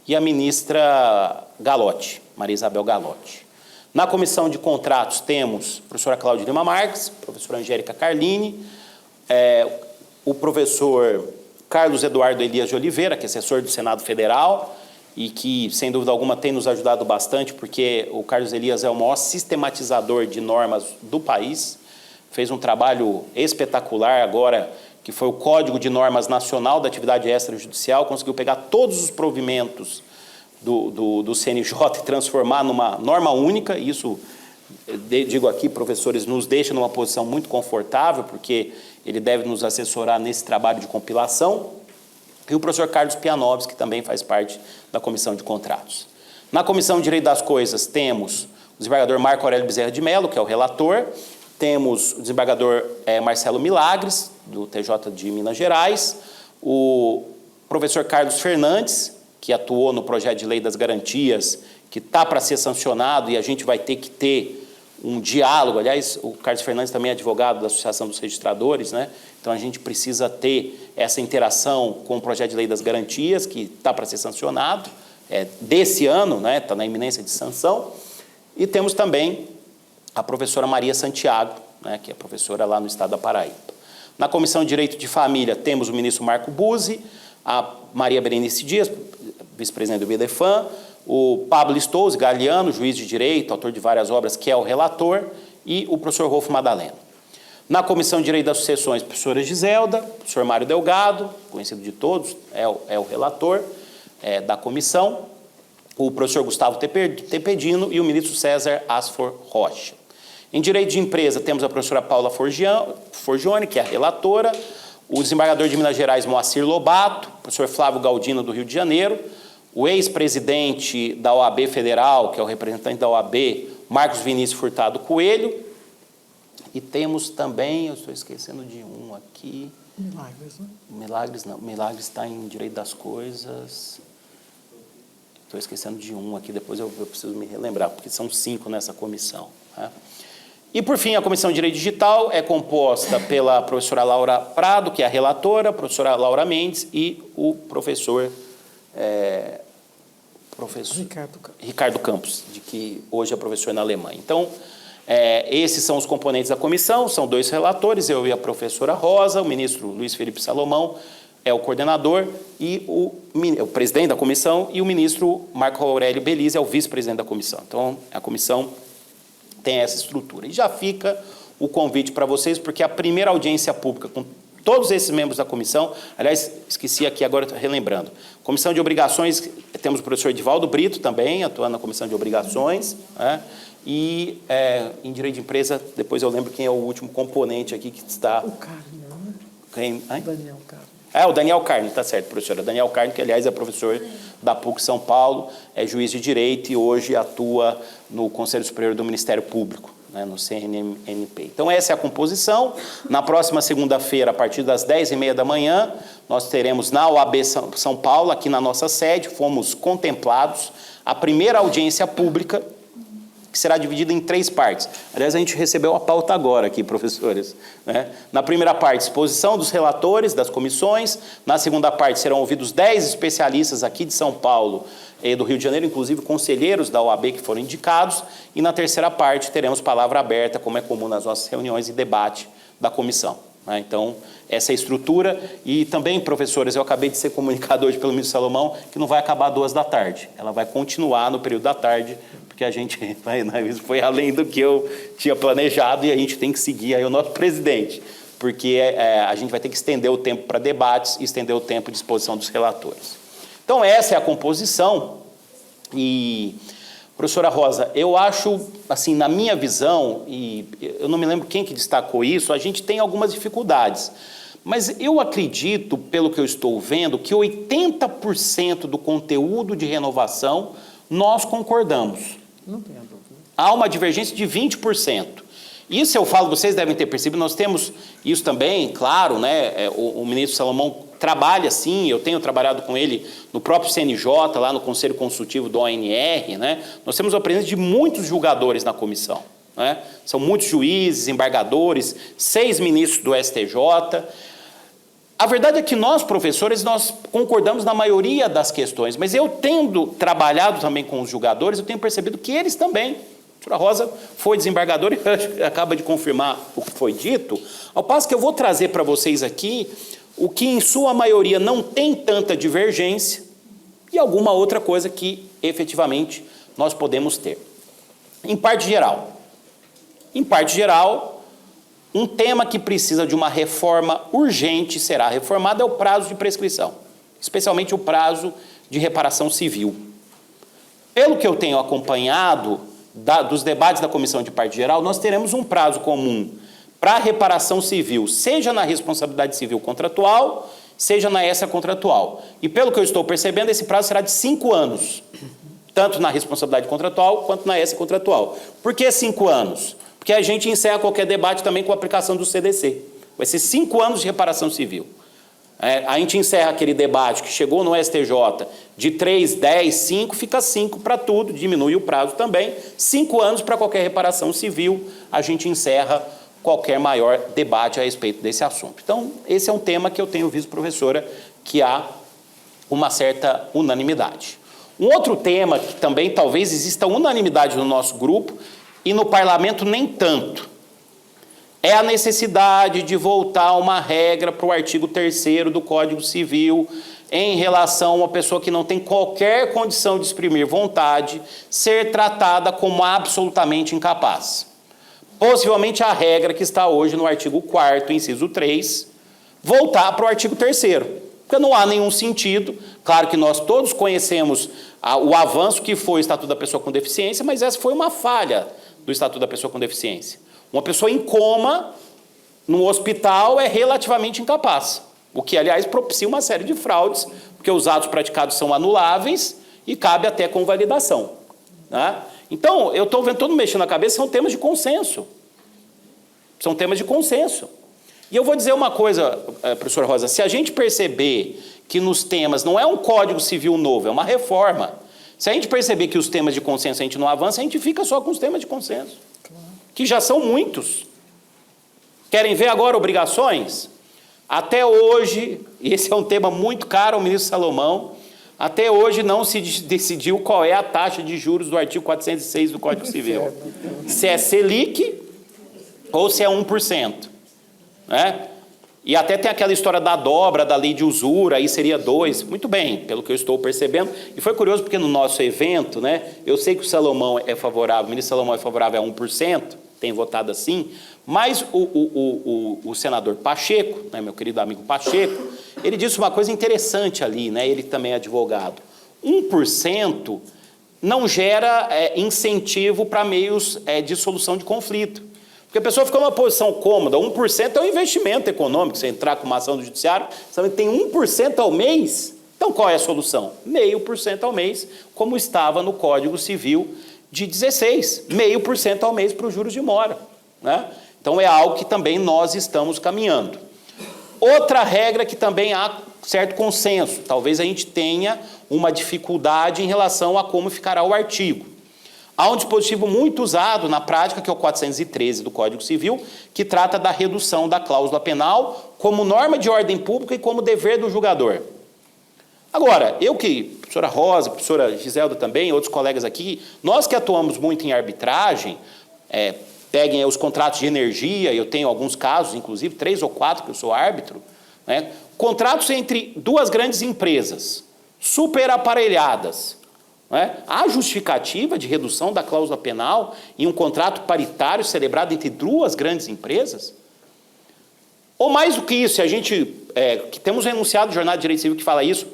e a ministra Galotti, Maria Isabel Galotti. Na comissão de contratos temos a professora Cláudia Lima Marques, a professora Angélica Carlini, o professor Carlos Eduardo Elias de Oliveira, que é assessor do Senado Federal, e que, sem dúvida alguma, tem nos ajudado bastante, porque o Carlos Elias é o maior sistematizador de normas do país, fez um trabalho espetacular agora, que foi o Código de Normas Nacional da Atividade Extrajudicial, conseguiu pegar todos os provimentos do CNJ e transformar numa norma única. Isso, digo aqui, professores, nos deixa numa posição muito confortável, porque ele deve nos assessorar nesse trabalho de compilação. E o professor Carlos Pianovski, que também faz parte da Comissão de Contratos. Na Comissão de Direito das Coisas, temos o desembargador Marco Aurélio Bezerra de Mello, que é o relator, temos o desembargador Marcelo Milagres, do TJ de Minas Gerais, o professor Carlos Fernandes, que atuou no projeto de lei das garantias, que está para ser sancionado, e a gente vai ter que ter um diálogo. Aliás, o Carlos Fernandes também é advogado da Associação dos Registradores, né? Então a gente precisa ter essa interação com o projeto de lei das garantias, que está para ser sancionado, desse ano, né? Está na iminência de sanção. E temos também a professora Maria Santiago, né? Que é professora lá no estado da Paraíba. Na Comissão de Direito de Família temos o ministro Marco Buzzi, a Maria Berenice Dias, vice-presidente do BDFAM, o Pablo Stolz Galiano, juiz de direito, autor de várias obras, que é o relator, e o professor Rolfo Madaleno. Na Comissão de Direito das Sucessões, a professora Giselda, o professor Mário Delgado, conhecido de todos, é o relator da comissão, o professor Gustavo Tepedino e o ministro César Asfor Rocha. Em Direito de Empresa, temos a professora Paula Forgione, que é a relatora, o desembargador de Minas Gerais, Moacir Lobato, o professor Flávio Galdino, do Rio de Janeiro, o ex-presidente da OAB Federal, que é o representante da OAB, Marcos Vinícius Furtado Coelho, e temos também, eu estou esquecendo de um aqui... Milagres, né? Milagres não, Milagres está em Direito das Coisas... Estou esquecendo de um aqui, depois eu preciso me relembrar, porque são 5 nessa comissão, né? E, por fim, a Comissão de Direito Digital é composta pela professora Laura Prado, que é a relatora, a professora Laura Mendes e o professor Ricardo Campos, de que hoje é professor na Alemanha. Então, esses são os componentes da comissão, são 2 relatores, eu e a professora Rosa, o ministro Luiz Felipe Salomão é o coordenador, e o presidente da comissão, e o ministro Marco Aurélio Belize é o vice-presidente da comissão. Então, a comissão tem essa estrutura. E já fica o convite para vocês, porque a primeira audiência pública com todos esses membros da comissão, aliás, esqueci aqui agora, relembrando, Comissão de Obrigações, temos o professor Edivaldo Brito também, atuando na Comissão de Obrigações, né? E em Direito de Empresa, depois eu lembro quem é o último componente aqui que está... O Carne, né? Quem? Daniel Carne. O Daniel Carne, está certo, professora. Daniel Carne, que, aliás, é professor da PUC São Paulo, é juiz de direito e hoje atua no Conselho Superior do Ministério Público, né, no CNMP. Então, essa é a composição. Na próxima segunda-feira, a partir das 10h30 da manhã, nós teremos na OAB São Paulo, aqui na nossa sede, fomos contemplados, a primeira audiência pública, que será dividida em 3 partes. Aliás, a gente recebeu a pauta agora aqui, professores, né? Na primeira parte, exposição dos relatores das comissões. Na segunda parte, serão ouvidos 10 especialistas aqui de São Paulo e do Rio de Janeiro, inclusive conselheiros da OAB que foram indicados. E na terceira parte, teremos palavra aberta, como é comum nas nossas reuniões e debate da comissão, né? Então, essa é a estrutura. E também, professores, eu acabei de ser comunicado hoje pelo ministro Salomão que não vai acabar às 2h. Ela vai continuar no período da tarde, porque a gente, isso foi além do que eu tinha planejado e a gente tem que seguir aí o nosso presidente, porque a gente vai ter que estender o tempo para debates e estender o tempo de exposição dos relatores. Então, essa é a composição. E, professora Rosa, eu acho, assim, na minha visão, e eu não me lembro quem que destacou isso, a gente tem algumas dificuldades. Mas eu acredito, pelo que eu estou vendo, que 80% do conteúdo de renovação nós concordamos. Não tenho dúvida. Há uma divergência de 20%. Isso eu falo, vocês devem ter percebido, nós temos isso também, claro, né? O ministro Salomão trabalha, sim, eu tenho trabalhado com ele no próprio CNJ, lá no Conselho Consultivo do ONR, né? Nós temos a presença de muitos julgadores na comissão, né? São muitos juízes, embargadores, 6 ministros do STJ. A verdade é que nós, professores, nós concordamos na maioria das questões, mas eu tendo trabalhado também com os julgadores, eu tenho percebido que eles também. A professora Rosa foi desembargadora e acaba de confirmar o que foi dito, ao passo que eu vou trazer para vocês aqui o que em sua maioria não tem tanta divergência e alguma outra coisa que efetivamente nós podemos ter. Em parte geral, um tema que precisa de uma reforma urgente será reformado é o prazo de prescrição, especialmente o prazo de reparação civil. Pelo que eu tenho acompanhado dos debates da Comissão de Parte Geral, nós teremos um prazo comum para reparação civil, seja na responsabilidade civil contratual, seja na extracontratual. E pelo que eu estou percebendo, esse prazo será de 5 anos, tanto na responsabilidade contratual quanto na extracontratual. Por que 5 anos? Porque a gente encerra qualquer debate também com a aplicação do CDC. Vai ser 5 anos de reparação civil. A gente encerra aquele debate que chegou no STJ de 3, 10, 5, fica 5 para tudo, diminui o prazo também. 5 anos para qualquer reparação civil, a gente encerra qualquer maior debate a respeito desse assunto. Então, esse é um tema que eu tenho visto, professora, que há uma certa unanimidade. Um outro tema que também talvez exista unanimidade no nosso grupo e no parlamento nem tanto, é a necessidade de voltar uma regra para o artigo 3º do Código Civil em relação a uma pessoa que não tem qualquer condição de exprimir vontade ser tratada como absolutamente incapaz. Possivelmente a regra que está hoje no artigo 4º, inciso 3, voltar para o artigo 3º, porque não há nenhum sentido. Claro que nós todos conhecemos o avanço que foi o Estatuto da Pessoa com Deficiência, mas essa foi uma falha do Estatuto da Pessoa com Deficiência. Uma pessoa em coma, no hospital, é relativamente incapaz, o que, aliás, propicia uma série de fraudes, porque os atos praticados são anuláveis e cabe até convalidação, né? Então, eu estou vendo todo mundo mexendo na cabeça, são temas de consenso. São temas de consenso. E eu vou dizer uma coisa, professora Rosa, se a gente perceber que nos temas não é um Código Civil novo, é uma reforma, se a gente perceber que os temas de consenso a gente não avança, a gente fica só com os temas de consenso, que já são muitos. Querem ver agora obrigações? Até hoje, e esse é um tema muito caro ao ministro Salomão, até hoje não se decidiu qual é a taxa de juros do artigo 406 do Código Civil. Se é Selic ou se é 1%. Né? E até tem aquela história da dobra, da lei de usura, aí seria 2%. Muito bem, pelo que eu estou percebendo. E foi curioso porque no nosso evento, né, eu sei que o Salomão é favorável, o ministro Salomão é favorável a 1%, tem votado assim, mas o senador Pacheco, né, meu querido amigo Pacheco, ele disse uma coisa interessante ali, né, ele também é advogado. 1% não gera incentivo para meios de solução de conflito. Porque a pessoa fica numa posição cômoda, 1% é um investimento econômico, você entrar com uma ação do judiciário, você tem 1% ao mês, então qual é a solução? 0,5% ao mês, como estava no Código Civil de 16, 0,5% ao mês para os juros de mora, né? Então é algo que também nós estamos caminhando. Outra regra que também há certo consenso, talvez a gente tenha uma dificuldade em relação a como ficará o artigo. Há um dispositivo muito usado na prática, que é o 413 do Código Civil, que trata da redução da cláusula penal como norma de ordem pública e como dever do julgador. Agora, professora Rosa, professora Giselda também, outros colegas aqui, nós que atuamos muito em arbitragem, peguem os contratos de energia, eu tenho alguns casos, inclusive 3 ou 4 que eu sou árbitro, né? Contratos entre duas grandes empresas, super aparelhadas, né? Há justificativa de redução da cláusula penal em um contrato paritário celebrado entre duas grandes empresas? Ou mais do que isso, se a gente, que temos um enunciado do Jornal de Direito Civil que fala isso,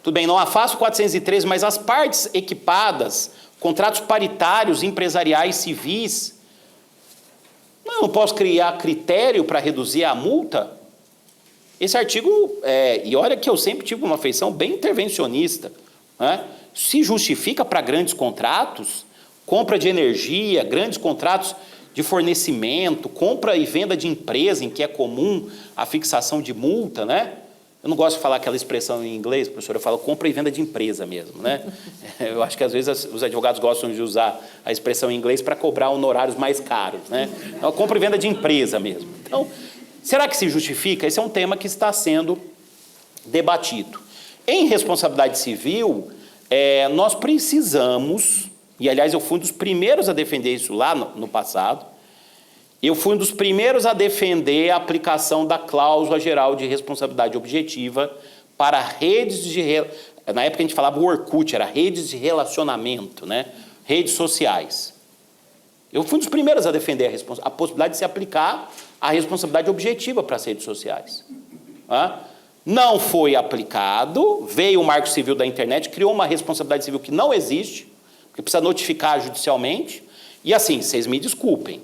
tudo bem, não afasta o 413, mas as partes equipadas, contratos paritários, empresariais, civis, não posso criar critério para reduzir a multa? Esse artigo, e olha que eu sempre tive uma feição bem intervencionista, né? Se justifica para grandes contratos, compra de energia, grandes contratos de fornecimento, compra e venda de empresa em que é comum a fixação de multa, né? Eu não gosto de falar aquela expressão em inglês, professor, eu falo compra e venda de empresa mesmo, né? Eu acho que às vezes os advogados gostam de usar a expressão em inglês para cobrar honorários mais caros, né? Então, compra e venda de empresa mesmo. Então, Será que se justifica? Esse é um tema que está sendo debatido. Em responsabilidade civil, nós precisamos, e aliás eu fui um dos primeiros a defender isso lá no passado, eu fui um dos primeiros a defender a aplicação da cláusula geral de responsabilidade objetiva para redes de... Na época a gente falava o Orkut, era redes de relacionamento, né? Redes sociais. Eu fui um dos primeiros a defender a possibilidade de se aplicar a responsabilidade objetiva para as redes sociais. Não foi aplicado, veio o Marco Civil da Internet, criou uma responsabilidade civil que não existe, porque precisa notificar judicialmente, e assim, vocês me desculpem,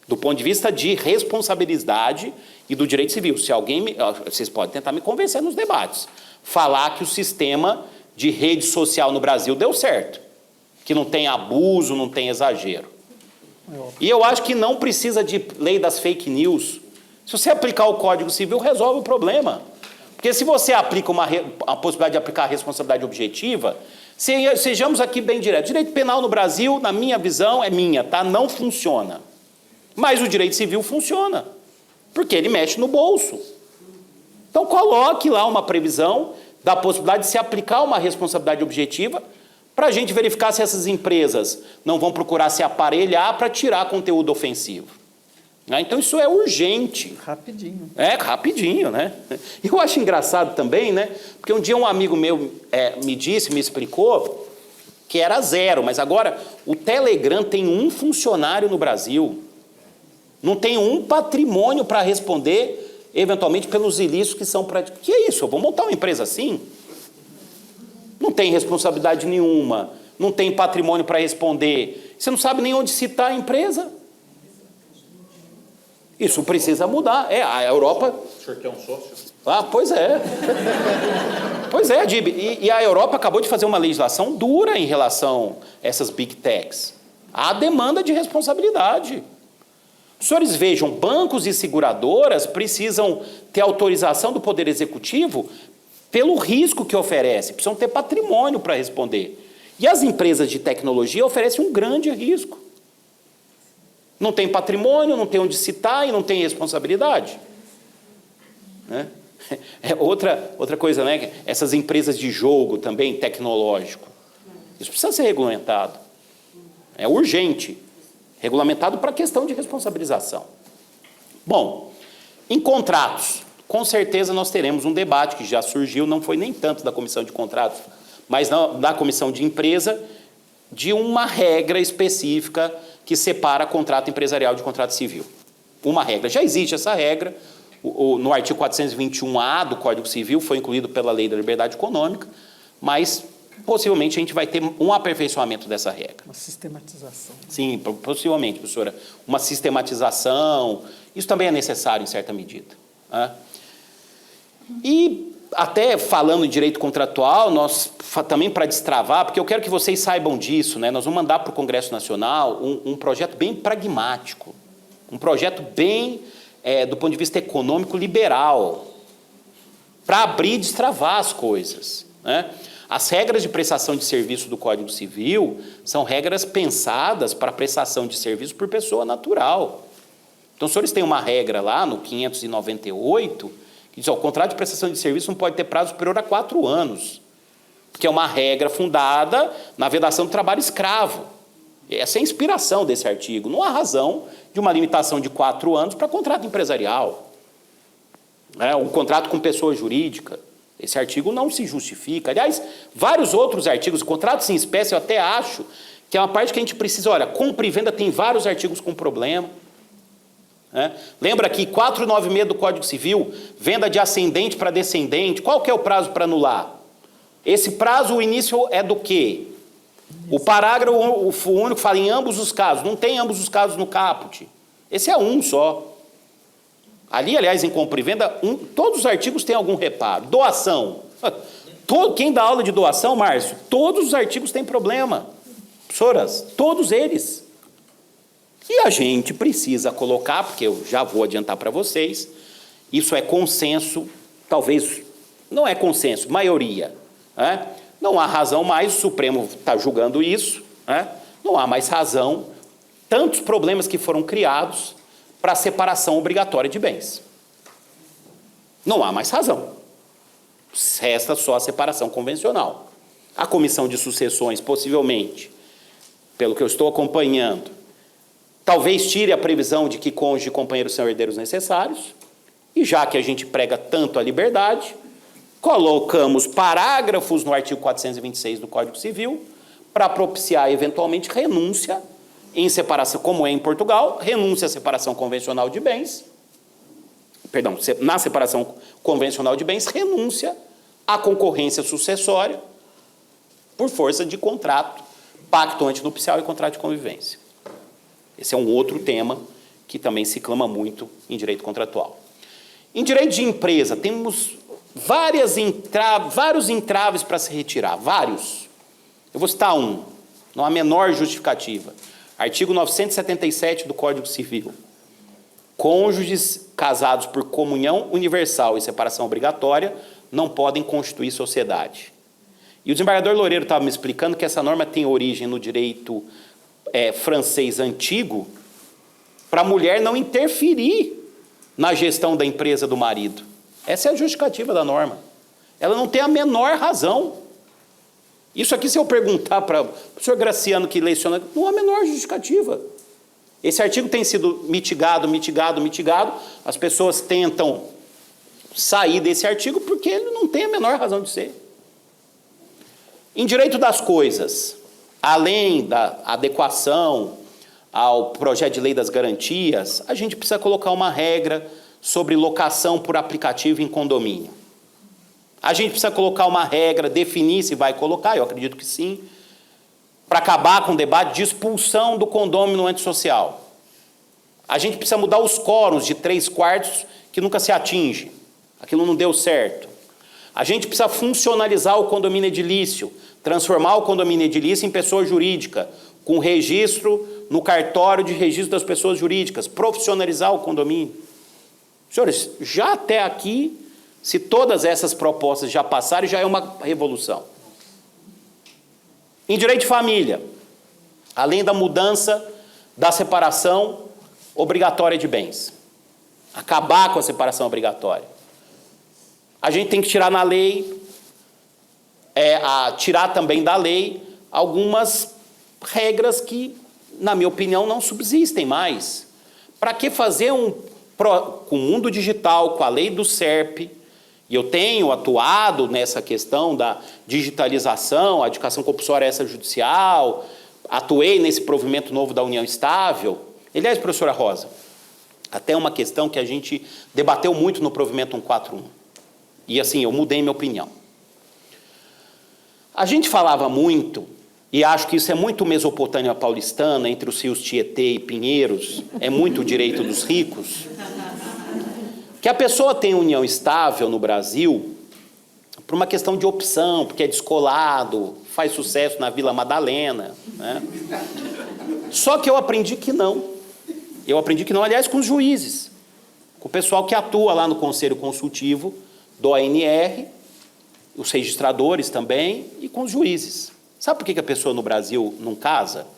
do ponto de vista de responsabilidade e do direito civil. Se alguém, vocês podem tentar me convencer nos debates, falar que o sistema de rede social no Brasil deu certo, que não tem abuso, não tem exagero. E eu acho que não precisa de lei das fake news. Se você aplicar o Código Civil, resolve o problema. Porque se você aplica a possibilidade de aplicar a responsabilidade objetiva, sejamos aqui bem diretos. Direito penal no Brasil, na minha visão, tá? Não funciona. Mas o direito civil funciona, porque ele mexe no bolso. Então coloque lá uma previsão da possibilidade de se aplicar uma responsabilidade objetiva para a gente verificar se essas empresas não vão procurar se aparelhar para tirar conteúdo ofensivo. Então isso é urgente. Rapidinho. Rapidinho, né? E eu acho engraçado também, né? Porque um dia um amigo meu me explicou que era 0, mas agora o Telegram tem 1 funcionário no Brasil. Não tem um patrimônio para responder, eventualmente, pelos ilícitos que são praticados. Que é isso? Eu vou montar uma empresa assim? Não tem responsabilidade nenhuma, não tem patrimônio para responder. Você não sabe nem onde citar a empresa. Isso precisa mudar. A Europa... O senhor quer um sócio? Pois é. Pois é, Dib. E a Europa acabou de fazer uma legislação dura em relação a essas big techs. Há demanda de responsabilidade. Os senhores vejam, bancos e seguradoras precisam ter autorização do Poder Executivo pelo risco que oferece, precisam ter patrimônio para responder. E as empresas de tecnologia oferecem um grande risco. Não tem patrimônio, não tem onde citar e não tem responsabilidade. Né? Outra coisa, né? Essas empresas de jogo também, tecnológico. Isso precisa ser regulamentado. É urgente. Regulamentado para a questão de responsabilização. Bom, em contratos, com certeza nós teremos um debate que já surgiu, não foi nem tanto da comissão de contratos, mas da comissão de empresa, de uma regra específica que separa contrato empresarial de contrato civil. Uma regra. Já existe essa regra, no artigo 421A do Código Civil, foi incluído pela Lei da Liberdade Econômica, mas possivelmente a gente vai ter um aperfeiçoamento dessa regra. Uma sistematização. Sim, possivelmente, professora. Uma sistematização, isso também é necessário em certa medida. E até falando em direito contratual, nós também para destravar, porque eu quero que vocês saibam disso, né? Nós vamos mandar para o Congresso Nacional um projeto bem pragmático, um projeto bem, do ponto de vista econômico, liberal, para abrir e destravar as coisas, né? As regras de prestação de serviço do Código Civil são regras pensadas para prestação de serviço por pessoa natural. Então, os senhores têm uma regra lá no 598 que diz, o contrato de prestação de serviço não pode ter prazo superior a 4 anos, porque é uma regra fundada na vedação do trabalho escravo. Essa é a inspiração desse artigo. Não há razão de uma limitação de 4 anos para contrato empresarial. Um contrato com pessoa jurídica. Esse artigo não se justifica. Aliás, vários outros artigos, contratos em espécie, eu até acho que é uma parte que a gente precisa... Olha, compra e venda tem vários artigos com problema. Lembra aqui, 496 do Código Civil, venda de ascendente para descendente. Qual que é o prazo para anular? Esse prazo, o início é do quê? O parágrafo único fala em ambos os casos. Não tem ambos os casos no caput. Esse é um só. Ali, aliás, em compra e venda, todos os artigos têm algum reparo. Doação. Quem dá aula de doação, Márcio, todos os artigos têm problema. Professoras, todos eles. E a gente precisa colocar, porque eu já vou adiantar para vocês, isso é consenso, talvez, não é consenso, maioria. Não há razão mais, o Supremo está julgando isso, não há mais razão, tantos problemas que foram criados para a separação obrigatória de bens. Não há mais razão. Resta só a separação convencional. A comissão de sucessões, possivelmente, pelo que eu estou acompanhando, talvez tire a previsão de que cônjuge e companheiros são herdeiros necessários, e já que a gente prega tanto a liberdade, colocamos parágrafos no artigo 426 do Código Civil para propiciar, eventualmente, renúncia em separação, como é em Portugal, renúncia à separação convencional de bens, perdão, na separação convencional de bens, renúncia à concorrência sucessória por força de contrato, pacto antinupcial e contrato de convivência. Esse é um outro tema que também se clama muito em direito contratual. Em direito de empresa, temos vários entraves para se retirar, vários. Eu vou citar um, não há a menor justificativa. Artigo 977 do Código Civil. Cônjuges casados por comunhão universal e separação obrigatória não podem constituir sociedade. E o desembargador Loureiro estava me explicando que essa norma tem origem no direito francês antigo, para a mulher não interferir na gestão da empresa do marido. Essa é a justificativa da norma. Ela não tem a menor razão. Isso aqui, se eu perguntar para o senhor Graciano, que leciona, não há a menor justificativa. Esse artigo tem sido mitigado. As pessoas tentam sair desse artigo porque ele não tem a menor razão de ser. Em direito das coisas, além da adequação ao projeto de lei das garantias, a gente precisa colocar uma regra sobre locação por aplicativo em condomínio. A gente precisa colocar uma regra, definir se vai colocar, eu acredito que sim, para acabar com o debate de expulsão do condômino antissocial. A gente precisa mudar os quórums de 3/4 que nunca se atinge. Aquilo não deu certo. A gente precisa funcionalizar o condomínio edilício, transformar o condomínio edilício em pessoa jurídica, com registro no cartório de registro das pessoas jurídicas, profissionalizar o condomínio. Senhores, já até aqui, se todas essas propostas já passarem, já é uma revolução. Em direito de família, além da mudança da separação obrigatória de bens, acabar com a separação obrigatória, a gente tem que tirar na lei, tirar também da lei algumas regras que, na minha opinião, não subsistem mais. Para que fazer com o mundo digital, com a lei do SERP, e eu tenho atuado nessa questão da digitalização, a adjudicação compulsória extrajudicial, atuei nesse provimento novo da União Estável. Aliás, professora Rosa, até uma questão que a gente debateu muito no provimento 141. E assim, eu mudei minha opinião. A gente falava muito, e acho que isso é muito Mesopotâmia paulistana, entre os rios Tietê e Pinheiros, é muito o direito dos ricos, que a pessoa tem união estável no Brasil por uma questão de opção, porque é descolado, faz sucesso na Vila Madalena, né? Só que eu aprendi que não. Eu aprendi que não, aliás, com os juízes, com o pessoal que atua lá no Conselho Consultivo do ANR, os registradores também, e com os juízes. Sabe por que a pessoa no Brasil não casa?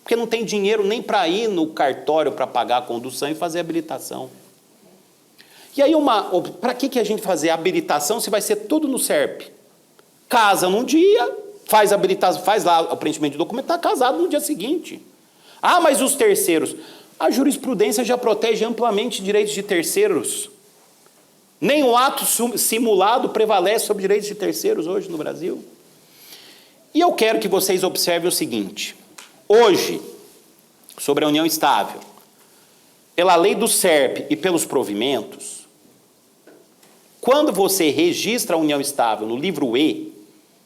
Porque não tem dinheiro nem para ir no cartório para pagar a condução e fazer habilitação. E aí, para que a gente fazer habilitação se vai ser tudo no SERP? Casa num dia, faz habilitação, faz lá o preenchimento de documento, está casado no dia seguinte. Ah, mas os terceiros? A jurisprudência já protege amplamente direitos de terceiros. Nenhum ato simulado prevalece sobre direitos de terceiros hoje no Brasil. E eu quero que vocês observem o seguinte. Hoje, sobre a união estável, pela lei do SERP e pelos provimentos, quando você registra a união estável no livro E,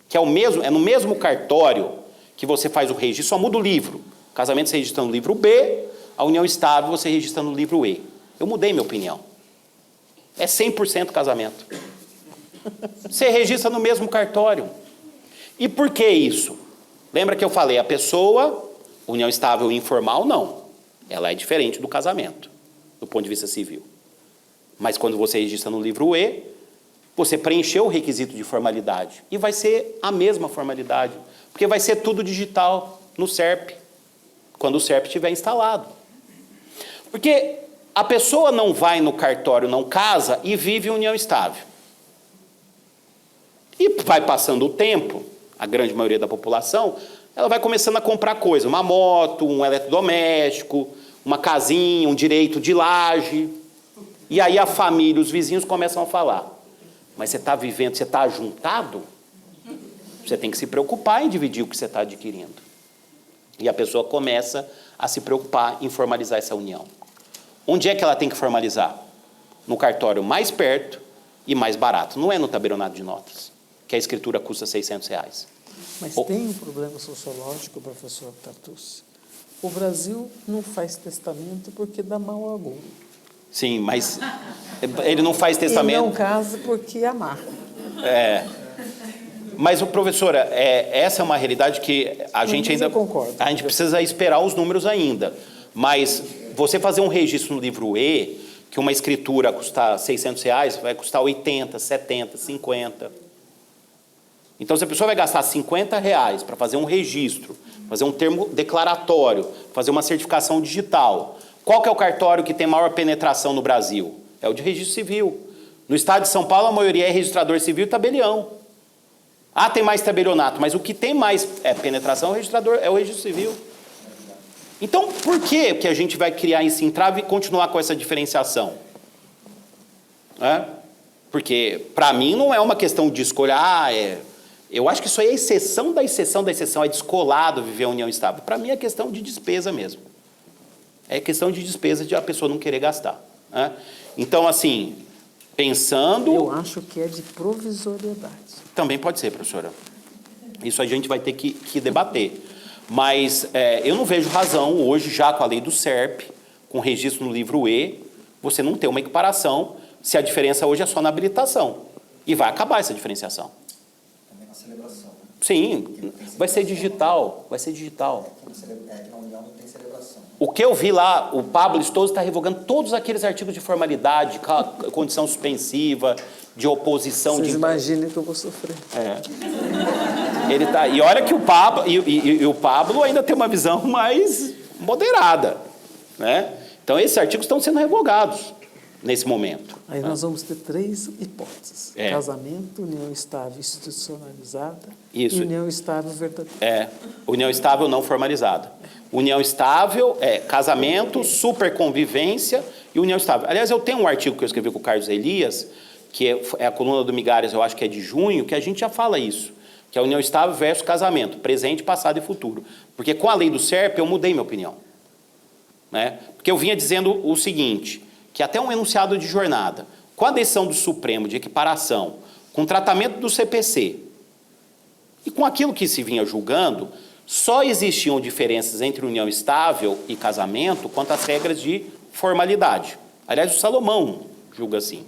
que é no mesmo cartório que você faz o registro, só muda o livro. O casamento você registra no livro B, a união estável você registra no livro E. Eu mudei minha opinião. É 100% casamento. Você registra no mesmo cartório. E por que isso? Lembra que eu falei, a pessoa, união estável e informal, não. Ela é diferente do casamento, do ponto de vista civil. Mas quando você registra no livro E, você preencheu o requisito de formalidade. E vai ser a mesma formalidade. Porque vai ser tudo digital no SERP, quando o SERP estiver instalado. Porque A pessoa não vai no cartório, não casa e vive união estável. E vai passando o tempo, a grande maioria da população, ela vai começando a comprar coisa, uma moto, um eletrodoméstico, uma casinha, um direito de laje. E aí a família, os vizinhos começam a falar, mas você está vivendo, você está ajuntado? Você tem que se preocupar em dividir o que você está adquirindo. E a pessoa começa a se preocupar em formalizar essa união. Onde é que ela tem que formalizar? No cartório mais perto e mais barato. Não é no tabelionato de notas, que a escritura custa R$600. Mas tem um problema sociológico, professor Tartucci. O Brasil não faz testamento porque dá mau agouro. Sim, mas ele não faz testamento. E não casa porque amarra. Mas, professora, essa é uma realidade que a gente ainda... Eu concordo. A gente precisa esperar os números ainda. Mas você fazer um registro no livro E, que uma escritura custa R$600, vai custar 80, 70, 50. Então, se a pessoa vai gastar R$50 para fazer um registro, fazer um termo declaratório, fazer uma certificação digital, qual que é o cartório que tem maior penetração no Brasil? É o de registro civil. No estado de São Paulo, a maioria é registrador civil e tabelião. Ah, tem mais tabelionato, mas o que tem mais penetração é o registro civil. Então, por que a gente vai criar esse entrave e continuar com essa diferenciação? Porque, para mim, não é uma questão de escolher, eu acho que isso aí é exceção da exceção da exceção, é descolado viver a união estável. Para mim é questão de despesa mesmo. É questão de despesa de a pessoa não querer gastar. Então, assim, pensando... Eu acho que é de provisoriedade. Também pode ser, professora. Isso a gente vai ter que debater. Mas eu não vejo razão hoje, já com a lei do SERP, com registro no livro E, você não ter uma equiparação se a diferença hoje é só na habilitação. E vai acabar essa diferenciação. Também na celebração. Sim, vai ser digital, vai ser digital. Aqui na União não tem celebração. O que eu vi lá, o Pablo Stoso está revogando todos aqueles artigos de formalidade, condição suspensiva, de oposição. Vocês imaginem que eu vou sofrer. Ele tá, e olha que o Pablo, e o Pablo ainda tem uma visão mais moderada. Né? Então, esses artigos estão sendo revogados nesse momento. Aí nós vamos ter 3 hipóteses. Casamento, união estável institucionalizada e união estável verdadeira. União estável não formalizada. União estável é casamento, superconvivência e união estável. Aliás, eu tenho um artigo que eu escrevi com o Carlos Elias, que é a coluna do Migalhas, eu acho que é de junho, que a gente já fala isso, que é a união estável versus casamento, presente, passado e futuro. Porque com a lei do SERP eu mudei minha opinião. Né? Porque eu vinha dizendo o seguinte, que até um enunciado de jornada, com a decisão do Supremo de equiparação, com o tratamento do CPC e com aquilo que se vinha julgando, só existiam diferenças entre união estável e casamento quanto às regras de formalidade. Aliás, o Salomão julga assim.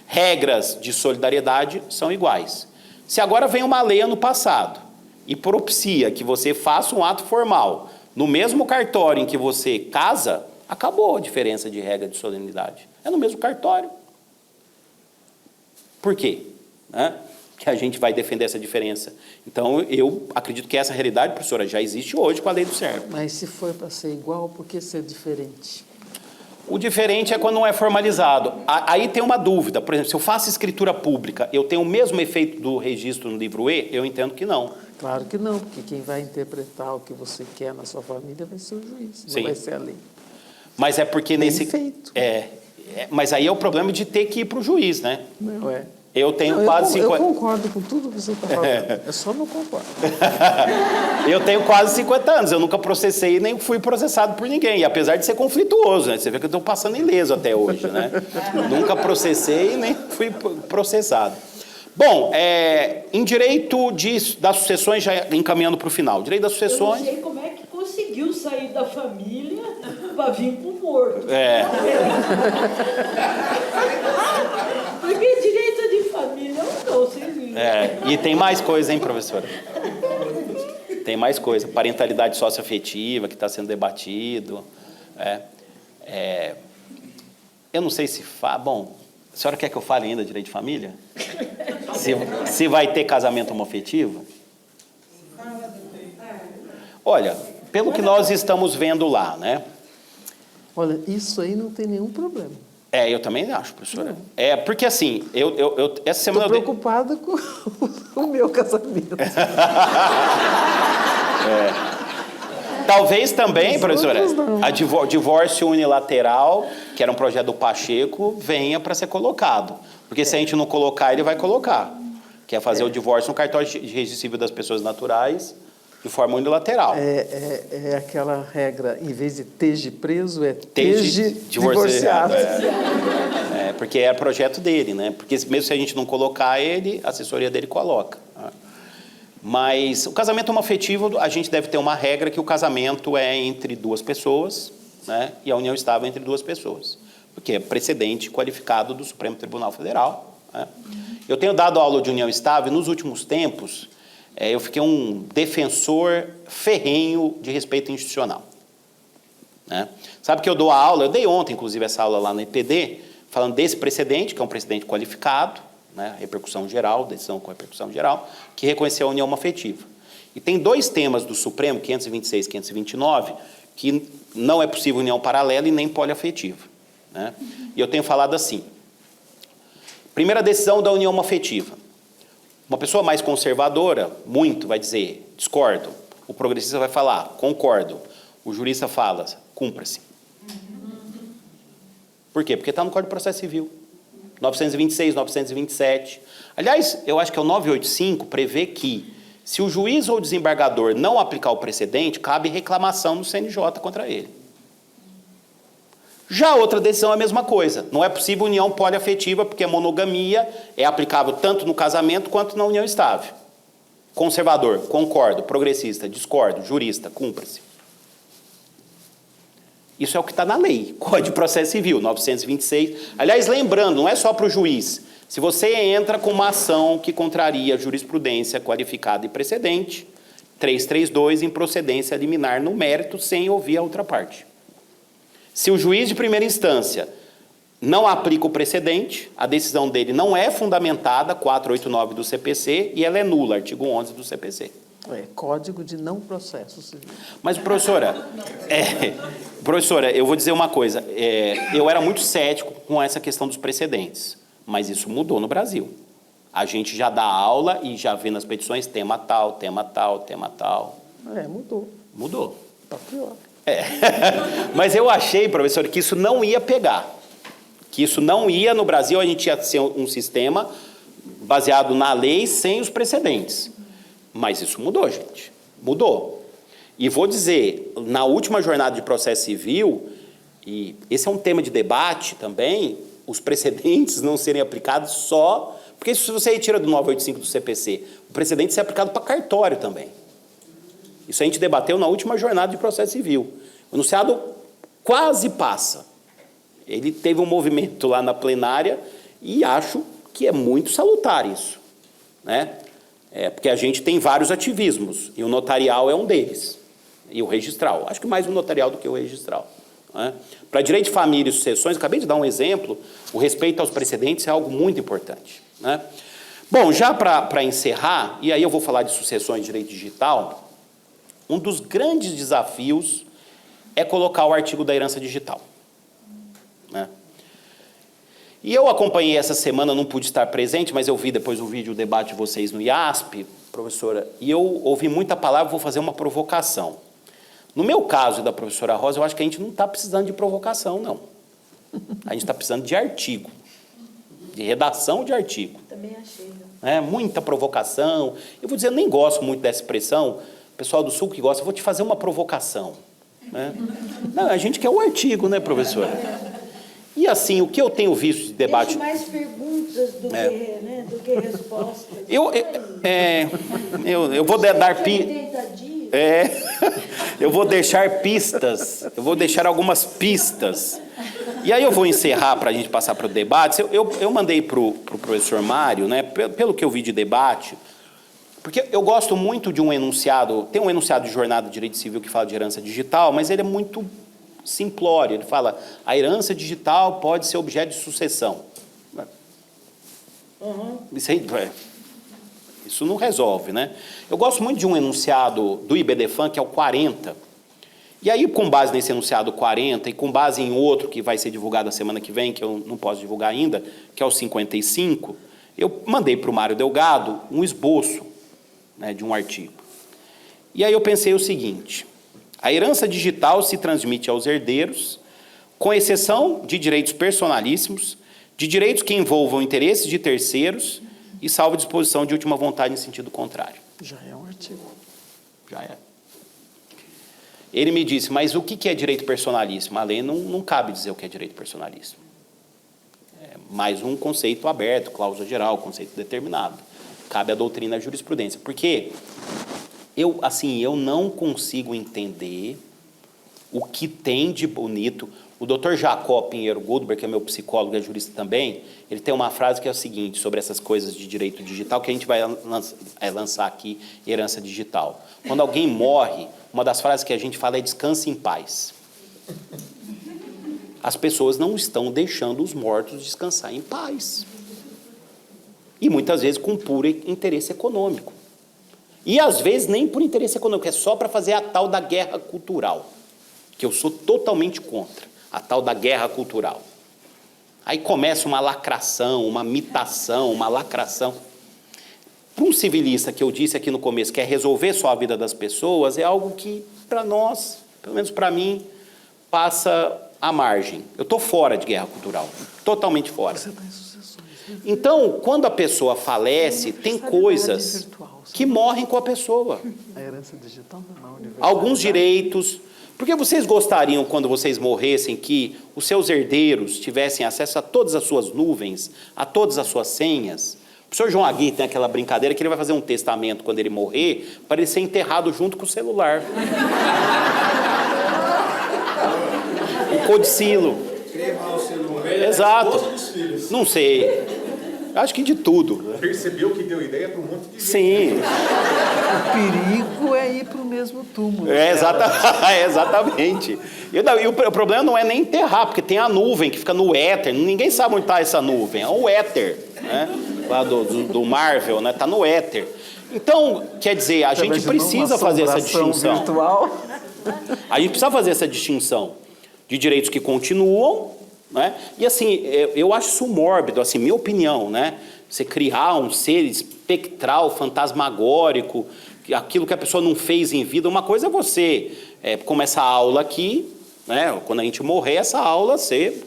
Regras de solidariedade são iguais. Se agora vem uma lei ano passado e propicia que você faça um ato formal no mesmo cartório em que você casa, acabou a diferença de regra de solenidade. É no mesmo cartório. Por quê? Que a gente vai defender essa diferença. Então, eu acredito que essa realidade, professora, já existe hoje com a lei do SERP. Mas se for para ser igual, por que ser diferente? O diferente é quando não é formalizado. Aí tem uma dúvida. Por exemplo, se eu faço escritura pública, eu tenho o mesmo efeito do registro no livro E? Eu entendo que não. Claro que não, porque quem vai interpretar o que você quer na sua família vai ser o juiz, não vai ser a lei. Mas é porque Bem nesse... feito. Mas aí é o problema de ter que ir para o juiz, né? Não é. Eu tenho quase 50... Eu concordo com tudo que você está falando. Eu só não concordo. Eu tenho quase 50 anos. Eu nunca processei e nem fui processado por ninguém. E apesar de ser conflituoso, né? Você vê que eu estou passando ileso até hoje, né? Nunca processei e nem fui processado. Bom, em direito das sucessões, já encaminhando para o final. Direito das sucessões... Eu não sei como é que conseguiu sair da família para vir para o morto. Porque direito de família eu não sei. E tem mais coisa, hein, professora? Tem mais coisa. Parentalidade socioafetiva, que está sendo debatido. Eu não sei se... Bom, a senhora quer que eu fale ainda direito de família? Se vai ter casamento homoafetivo? Olha, pelo que nós estamos vendo lá, né? Olha, isso aí não tem nenhum problema. Eu também acho, professora. Porque assim, essa semana... Estou preocupada com o meu casamento. Talvez também, professora, outros não. a divórcio unilateral, que era um projeto do Pacheco, venha para ser colocado. Porque se a gente não colocar, ele vai colocar. Que é fazer o divórcio no cartório de registro civil das pessoas naturais de forma unilateral. É aquela regra, em vez de esteja preso, é Esteja esteja divorciado. divorciado. Porque é projeto dele, né? Porque mesmo se a gente não colocar ele, a assessoria dele coloca. Mas o casamento homoafetivo, a gente deve ter uma regra que o casamento é entre duas pessoas, né? E a união estável entre duas pessoas. Porque é precedente qualificado do Supremo Tribunal Federal. Né? Eu tenho dado aula de união estável e nos últimos tempos eu fiquei um defensor ferrenho de respeito institucional. Né? Sabe que eu dou a aula, eu dei ontem, inclusive, essa aula lá no EPD, falando desse precedente, que é um precedente qualificado, né? Repercussão geral, decisão com repercussão geral, que reconheceu a união afetiva. E tem dois temas do Supremo, 526 e 529, que não é possível união paralela e nem poliafetiva. Né? E eu tenho falado assim, primeira decisão da união afetiva. Uma pessoa mais conservadora, muito, vai dizer, discordo. O progressista vai falar, concordo. O jurista fala, cumpra-se. Por quê? Porque está no Código de Processo Civil. 926, 927. Aliás, eu acho que é o 985, prevê que, se o juiz ou o desembargador não aplicar o precedente, cabe reclamação no CNJ contra ele. Já outra decisão é a mesma coisa. Não é possível união poliafetiva, porque a monogamia é aplicável tanto no casamento quanto na união estável. Conservador, concordo. Progressista, discordo. Jurista, cumpra-se. Isso é o que está na lei, Código de Processo Civil, 926. Aliás, lembrando, não é só para o juiz. Se você entra com uma ação que contraria a jurisprudência qualificada e precedente, 332, improcedência liminar no mérito, sem ouvir a outra parte. Se o juiz de primeira instância não aplica o precedente, a decisão dele não é fundamentada, 489 do CPC, e ela é nula, artigo 11 do CPC. Código de não processo civil. Mas, professora, eu vou dizer uma coisa. Eu era muito cético com essa questão dos precedentes, mas isso mudou no Brasil. A gente já dá aula e já vê nas petições tema tal, tema tal, tema tal. Mudou. Mudou. Tá pior. Mas eu achei, professor, que isso não ia pegar. Que isso não ia, no Brasil, a gente ia ser um sistema baseado na lei sem os precedentes. Mas isso mudou, gente. Mudou. E vou dizer, na última jornada de processo civil, e esse é um tema de debate também, os precedentes não serem aplicados só... Porque se você retira do 985 do CPC, o precedente ser aplicado para cartório também. Isso a gente debateu na última jornada de processo civil. O enunciado quase passa. Ele teve um movimento lá na plenária e acho que é muito salutar isso. Né? Porque a gente tem vários ativismos, e o notarial é um deles, e o registral. Acho que mais o notarial do que o registral. Né? Para direito de família e sucessões, acabei de dar um exemplo, o respeito aos precedentes é algo muito importante. Né? Bom, já para encerrar, e aí eu vou falar de sucessões de direito digital, um dos grandes desafios é colocar o artigo da herança digital. Né? E eu acompanhei essa semana, não pude estar presente, mas eu vi depois o vídeo, o debate de vocês no IASP, professora, e eu ouvi muita palavra, vou fazer uma provocação. No meu caso e da professora Rosa, eu acho que a gente não está precisando de provocação, não. A gente está precisando de artigo, de redação de artigo. Também achei. Muita provocação. Eu vou dizer, eu nem gosto muito dessa expressão, o pessoal do Sul que gosta, eu vou te fazer uma provocação. Né? Não, a gente quer o artigo, né, professora? E assim, o que eu tenho visto de debate... Deixo mais perguntas do que respostas. Eu vou dar eu vou deixar pistas, eu vou deixar algumas pistas. E aí eu vou encerrar para a gente passar para o debate. Eu mandei para o professor Mário, né, pelo que eu vi de debate, porque eu gosto muito de um enunciado, tem um enunciado de jornada de direito civil que fala de herança digital, mas ele é muito simplório, ele fala, a herança digital pode ser objeto de sucessão. Isso não resolve, né? Eu gosto muito de um enunciado do IBDFAN, que é o 40, E aí, com base nesse enunciado 40 e com base em outro que vai ser divulgado a semana que vem, que eu não posso divulgar ainda, que é o 55, eu mandei para o Mário Delgado um esboço, né, de um artigo. E aí eu pensei o seguinte: a herança digital se transmite aos herdeiros, com exceção de direitos personalíssimos, de direitos que envolvam interesses de terceiros e salvo disposição de última vontade em sentido contrário. Já é um artigo. Já é. Ele me disse, mas o que é direito personalíssimo? A lei não cabe dizer o que é direito personalíssimo. É mais um conceito aberto, cláusula geral, conceito determinado. Cabe à doutrina e à jurisprudência. Porque eu não consigo entender o que tem de bonito. O Dr. Jacó Pinheiro Goldberg, que é meu psicólogo e é jurista também, ele tem uma frase que é o seguinte, sobre essas coisas de direito digital, que a gente vai lançar aqui, herança digital. Quando alguém morre, uma das frases que a gente fala é descanse em paz. As pessoas não estão deixando os mortos descansar em paz. E muitas vezes com puro interesse econômico. E às vezes nem por interesse econômico, é só para fazer a tal da guerra cultural, que eu sou totalmente contra. A tal da guerra cultural. Aí começa uma lacração, uma mitação, uma lacração. Para um civilista, que eu disse aqui no começo, que é resolver só a vida das pessoas, é algo que, para nós, pelo menos para mim, passa à margem. Eu estou fora de guerra cultural, totalmente fora. Você está em sucessões, né? Então, quando a pessoa falece, tem coisas que morrem com a pessoa. A herança digital não é universal. Alguns direitos. Porque vocês gostariam, quando vocês morressem, que os seus herdeiros tivessem acesso a todas as suas nuvens, a todas as suas senhas? O professor João Agui tem aquela brincadeira que ele vai fazer um testamento quando ele morrer, para ele ser enterrado junto com o celular. O codicilo. Cremar o celular. Exato. Não sei. Acho que de tudo. Percebeu que deu ideia para um monte de gente. Sim. O perigo é ir para o mesmo túmulo. Exatamente. E o problema não é nem enterrar, porque tem a nuvem que fica no éter. Ninguém sabe onde está essa nuvem. É o éter, né? Lá do Marvel, né? Está no éter. Então, quer dizer, a gente precisa fazer essa distinção. Virtual. A gente precisa fazer essa distinção de direitos que continuam, né? E assim, eu acho isso mórbido, assim, minha opinião, né? Você criar um ser espectral, fantasmagórico, aquilo que a pessoa não fez em vida. Uma coisa é você, como essa aula aqui, né? Quando a gente morrer, essa aula ser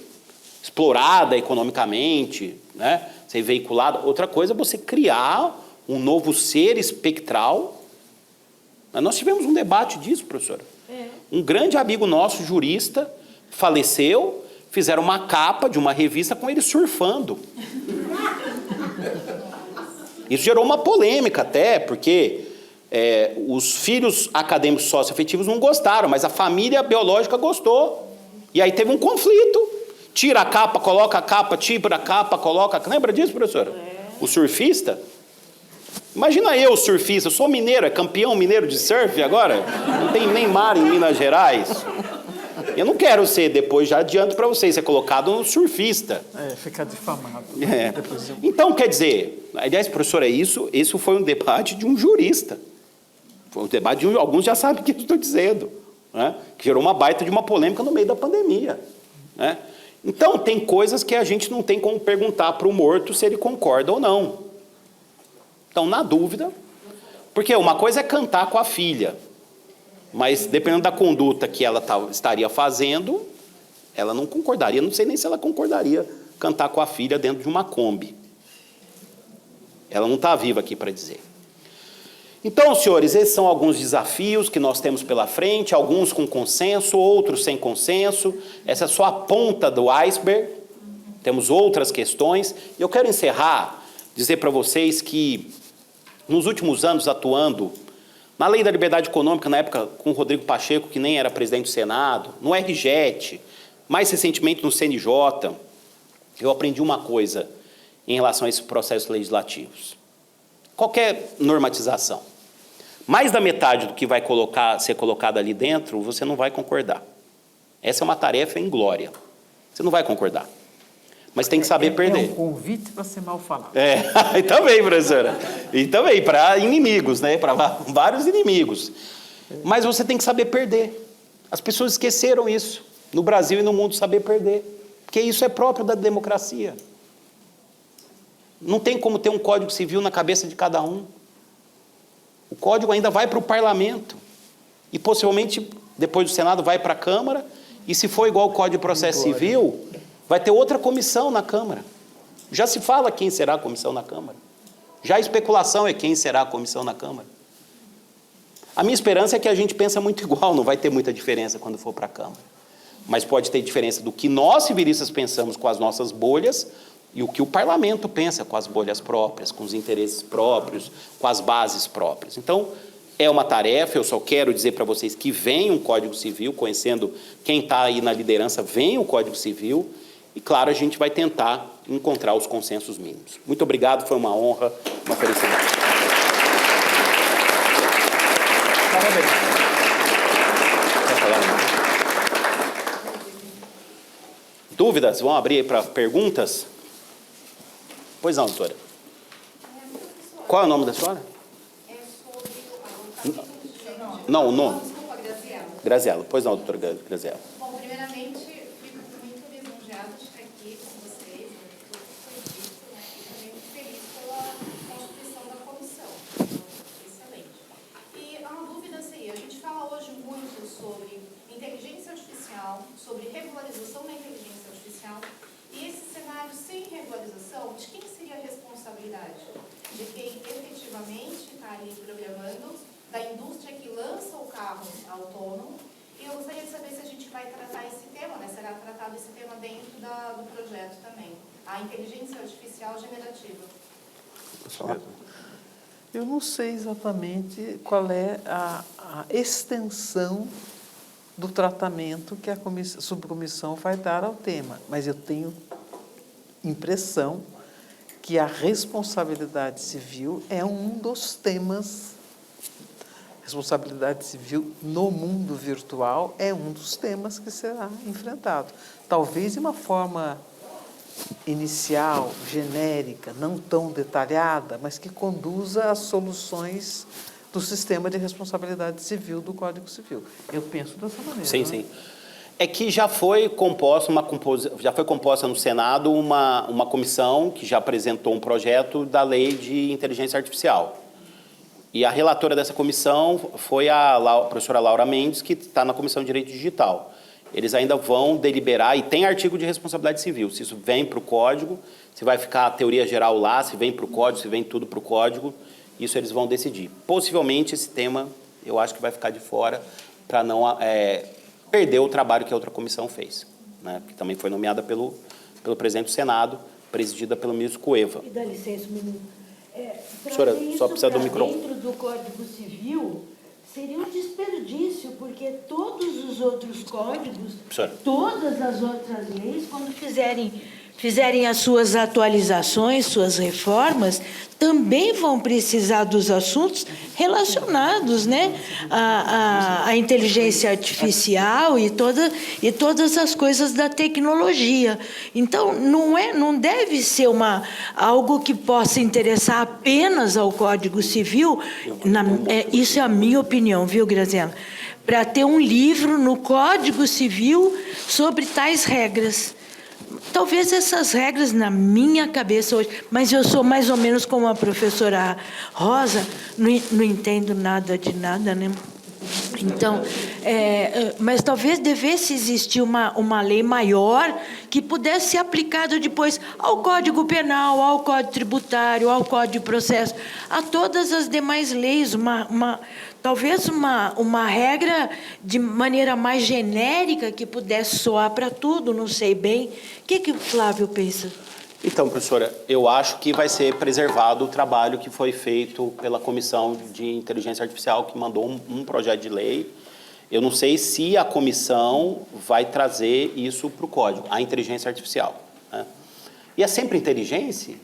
explorada economicamente, né? Ser veiculada. Outra coisa é você criar um novo ser espectral. Nós tivemos um debate disso, professora. Um grande amigo nosso, jurista, faleceu, fizeram uma capa de uma revista com ele surfando. Isso gerou uma polêmica até, porque os filhos acadêmicos socioafetivos não gostaram, mas a família biológica gostou. E aí teve um conflito. Tira a capa, coloca a capa, tira a capa, coloca... Lembra disso, professora? O surfista? Imagina eu, surfista, eu sou mineiro, campeão mineiro de surf agora, não tem nem mar em Minas Gerais. Eu não quero ser, depois já adianto para vocês, ser colocado no surfista. Ficar difamado. Então, quer dizer, aliás, professor, isso foi um debate de um jurista. Foi um debate de alguns já sabem o que eu estou dizendo, né? Que gerou uma baita de uma polêmica no meio da pandemia, né? Então, tem coisas que a gente não tem como perguntar para o morto se ele concorda ou não. Então, na dúvida, porque uma coisa é cantar com a filha, mas dependendo da conduta que ela estaria fazendo, ela não concordaria, não sei nem se ela concordaria cantar com a filha dentro de uma Kombi. Ela não está viva aqui para dizer. Então, senhores, esses são alguns desafios que nós temos pela frente, alguns com consenso, outros sem consenso. Essa é só a ponta do iceberg. Temos outras questões. E eu quero encerrar, dizer para vocês que, nos últimos anos, atuando na Lei da Liberdade Econômica, na época com o Rodrigo Pacheco, que nem era presidente do Senado, no RJET, mais recentemente no CNJ, eu aprendi uma coisa em relação a esses processos legislativos. Qualquer normatização, mais da metade do que vai ser colocado ali dentro, você não vai concordar. Essa é uma tarefa inglória. Você não vai concordar. Mas tem que saber perder. É um convite para ser mal falado. E também, professora. E também para inimigos, né? Para vários inimigos. Mas você tem que saber perder. As pessoas esqueceram isso. No Brasil e no mundo, saber perder. Porque isso é próprio da democracia. Não tem como ter um Código Civil na cabeça de cada um. O Código ainda vai para o Parlamento. E possivelmente, depois do Senado, vai para a Câmara. E se for igual o Código de Processo Civil, vai ter outra comissão na Câmara. Já se fala quem será a comissão na Câmara. Já a especulação é quem será a comissão na Câmara. A minha esperança é que a gente pensa muito igual, não vai ter muita diferença quando for para a Câmara. Mas pode ter diferença do que nós, civilistas, pensamos com as nossas bolhas e o que o parlamento pensa com as bolhas próprias, com os interesses próprios, com as bases próprias. Então, é uma tarefa, eu só quero dizer para vocês que vem um Código Civil, conhecendo quem está aí na liderança, vem o Código Civil, e claro, a gente vai tentar encontrar os consensos mínimos. Muito obrigado, foi uma honra, uma felicidade. Parabéns. Quer falar? Dúvidas? Vão abrir para perguntas? Pois não, doutora. Qual é o nome da senhora? Não, o nome. Desculpa, Graziela. Graziela. Pois não, doutora Graziela. Bom, primeiramente, fico muito lisonjeada de estar aqui com vocês, né, tudo que foi dito, né, e também muito feliz pela constituição da comissão. Excelente. E há uma dúvida assim, a gente fala hoje muito sobre inteligência artificial, sobre regularização da inteligência artificial, e esse cenário sem regularização, de quem seria a responsabilidade? De quem efetivamente está ali programando, da indústria que lança o carro autônomo. E eu gostaria de saber se a gente vai tratar esse tema, né? Será tratado esse tema dentro do projeto também. A inteligência artificial generativa. Eu não sei exatamente qual é a extensão do tratamento que a subcomissão vai dar ao tema, mas eu tenho impressão que a responsabilidade civil é um dos temas. Responsabilidade civil no mundo virtual é um dos temas que será enfrentado. Talvez de uma forma inicial, genérica, não tão detalhada, mas que conduza às soluções do sistema de responsabilidade civil do Código Civil. Eu penso dessa maneira. Sim, né? sim. É que já foi composta no Senado uma comissão que já apresentou um projeto da lei de inteligência artificial. E a relatora dessa comissão foi a professora Laura Mendes, que está na Comissão de Direito Digital. Eles ainda vão deliberar, e tem artigo de responsabilidade civil, se isso vem para o Código, se vai ficar a teoria geral lá, se vem para o Código, se vem tudo para o Código, isso eles vão decidir. Possivelmente esse tema, eu acho que vai ficar de fora, para não perder o trabalho que a outra comissão fez, né? Que também foi nomeada pelo presidente do Senado, presidida pelo ministro Cueva. Me dá licença um minuto. Senhora, só precisa do microfone. Dentro do Código Civil, seria um desperdício, porque todos os outros códigos, Senhora. todas as outras leis, quando fizerem as suas atualizações, suas reformas, também vão precisar dos assuntos relacionados, né, à inteligência artificial e todas as coisas da tecnologia. Então, não deve ser algo que possa interessar apenas ao Código Civil. Isso é a minha opinião, viu, Graziela? Para ter um livro no Código Civil sobre tais regras. Talvez essas regras na minha cabeça hoje, mas eu sou mais ou menos como a professora Rosa, não entendo nada de nada, né? Então, mas talvez devesse existir uma lei maior que pudesse ser aplicada depois ao Código Penal, ao Código Tributário, ao Código de Processo, a todas as demais leis, talvez uma regra de maneira mais genérica que pudesse soar para tudo, não sei bem. O que o Flávio pensa? Então, professora, eu acho que vai ser preservado o trabalho que foi feito pela Comissão de Inteligência Artificial, que mandou um projeto de lei. Eu não sei se a comissão vai trazer isso para o código, a inteligência artificial, né? E é sempre inteligente,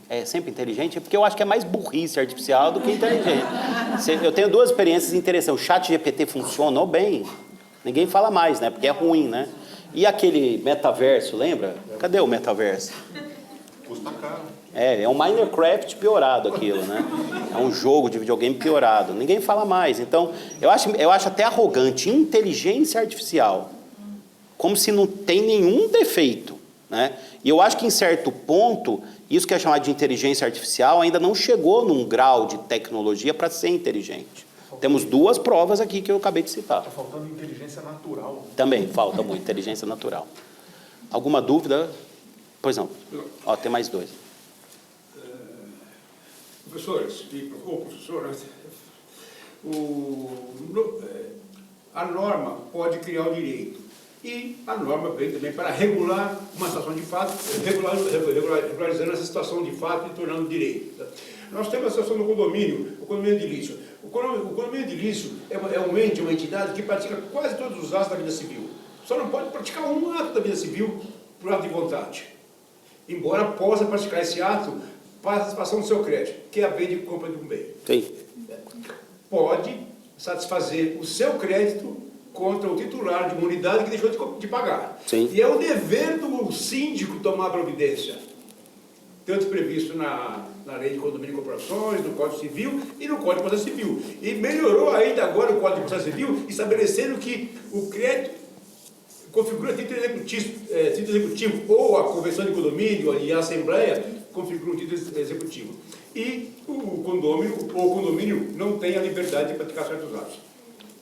porque eu acho que é mais burrice artificial do que inteligente. Eu tenho duas experiências interessantes. O chat GPT funcionou bem, ninguém fala mais, né? Porque é ruim, né? E aquele metaverso, lembra? Cadê o metaverso? Custa caro. É um Minecraft piorado aquilo, né? É um jogo de videogame piorado. Ninguém fala mais. Então, eu acho até arrogante. Inteligência artificial. Como se não tem nenhum defeito, né? E eu acho que, em certo ponto, isso que é chamado de inteligência artificial ainda não chegou num grau de tecnologia para ser inteligente. Temos 2 provas aqui que eu acabei de citar. Está faltando inteligência natural. Também falta muito, inteligência natural. Alguma dúvida? Pois não. Ó, tem mais 2. Professores ou professoras, a norma pode criar o direito. E a norma vem também para regular uma situação de fato, regularizando essa situação de fato e tornando direito. Nós temos a situação do condomínio, o condomínio edilício. O condomínio edilício é um ente, uma entidade que pratica quase todos os atos da vida civil. Só não pode praticar um ato da vida civil por ato de vontade. Embora possa praticar esse ato para a satisfação do seu crédito, que é a venda de compra de um bem. Sim. Pode satisfazer o seu crédito contra o titular de uma unidade que deixou de pagar. Sim. E é o dever do síndico tomar providência, tanto previsto na lei de condomínio e corporações, no Código Civil e no Código de Processo Civil. E melhorou ainda agora o Código de Processo Civil, estabelecendo que o crédito configura título executivo ou a convenção de condomínio e a assembleia configura um título executivo. E o condomínio não tem a liberdade de praticar certos atos.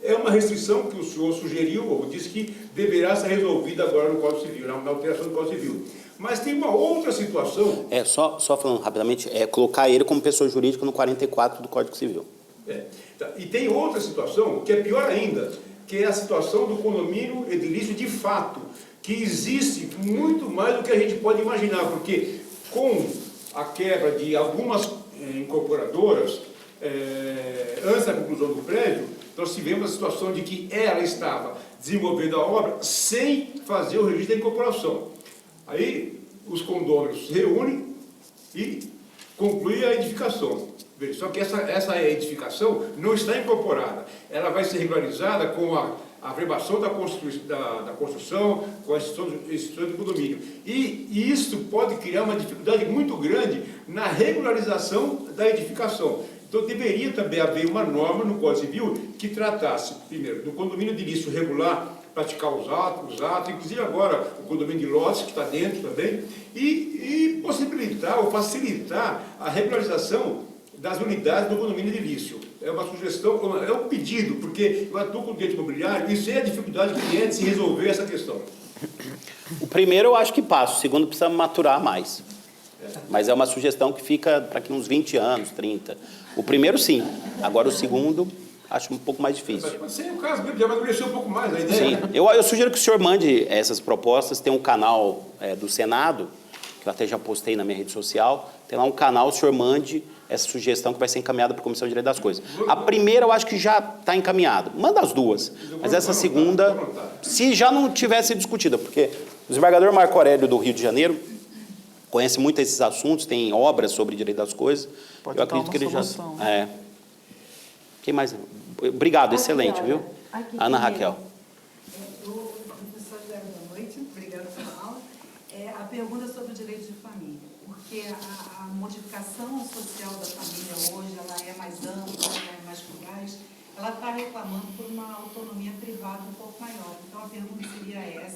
É uma restrição que o senhor sugeriu, ou disse que deverá ser resolvida agora no Código Civil, na alteração do Código Civil. Mas tem uma outra situação... Só falando rapidamente, colocar ele como pessoa jurídica no 44 do Código Civil. E tem outra situação, que é pior ainda, que é a situação do condomínio edilício de fato, que existe muito mais do que a gente pode imaginar, porque com a quebra de algumas incorporadoras, antes da conclusão do prédio, nós tivemos a situação de que ela estava desenvolvendo a obra sem fazer o registro da incorporação. Aí os condôminos se reúnem e concluem a edificação. Só que essa edificação não está incorporada. Ela vai ser regularizada com a verbação da construção, com a instituição do condomínio. E isso pode criar uma dificuldade muito grande na regularização da edificação. Então, deveria também haver uma norma no Código Civil que tratasse, primeiro, do condomínio edilício regular, praticar os atos, inclusive agora o condomínio de lotes, que está dentro também, e possibilitar ou facilitar a regularização das unidades do condomínio edilício. É uma sugestão, é um pedido, porque eu atuo com o direito imobiliário e sei a dificuldade que é de se resolver essa questão. O primeiro eu acho que passa, o segundo precisa maturar mais. Mas é uma sugestão que fica para aqui uns 20 anos, 30. O primeiro, sim. Agora, o segundo, acho um pouco mais difícil. Mas pode ser o caso mesmo, já amadureceu um pouco mais a ideia. Sim. Eu sugiro que o senhor mande essas propostas. Tem um canal do Senado, que eu até já postei na minha rede social. Tem lá um canal, o senhor mande essa sugestão que vai ser encaminhada para a Comissão de Direito das Coisas. A primeira, eu acho que já está encaminhada. Manda as duas. Mas essa segunda, se já não tivesse discutida, porque o desembargador Marco Aurélio do Rio de Janeiro conhece muito esses assuntos, tem obras sobre direito das coisas. Pode eu acredito que ele solução. já... Quem mais? Obrigado, excelente, viu? Ana Raquel. Professor, boa noite, obrigada pela aula. A pergunta é sobre o direito de família, porque a modificação social da família hoje, ela é mais ampla, ela é mais fugaz, ela está reclamando por uma autonomia privada um pouco maior. Então, a pergunta seria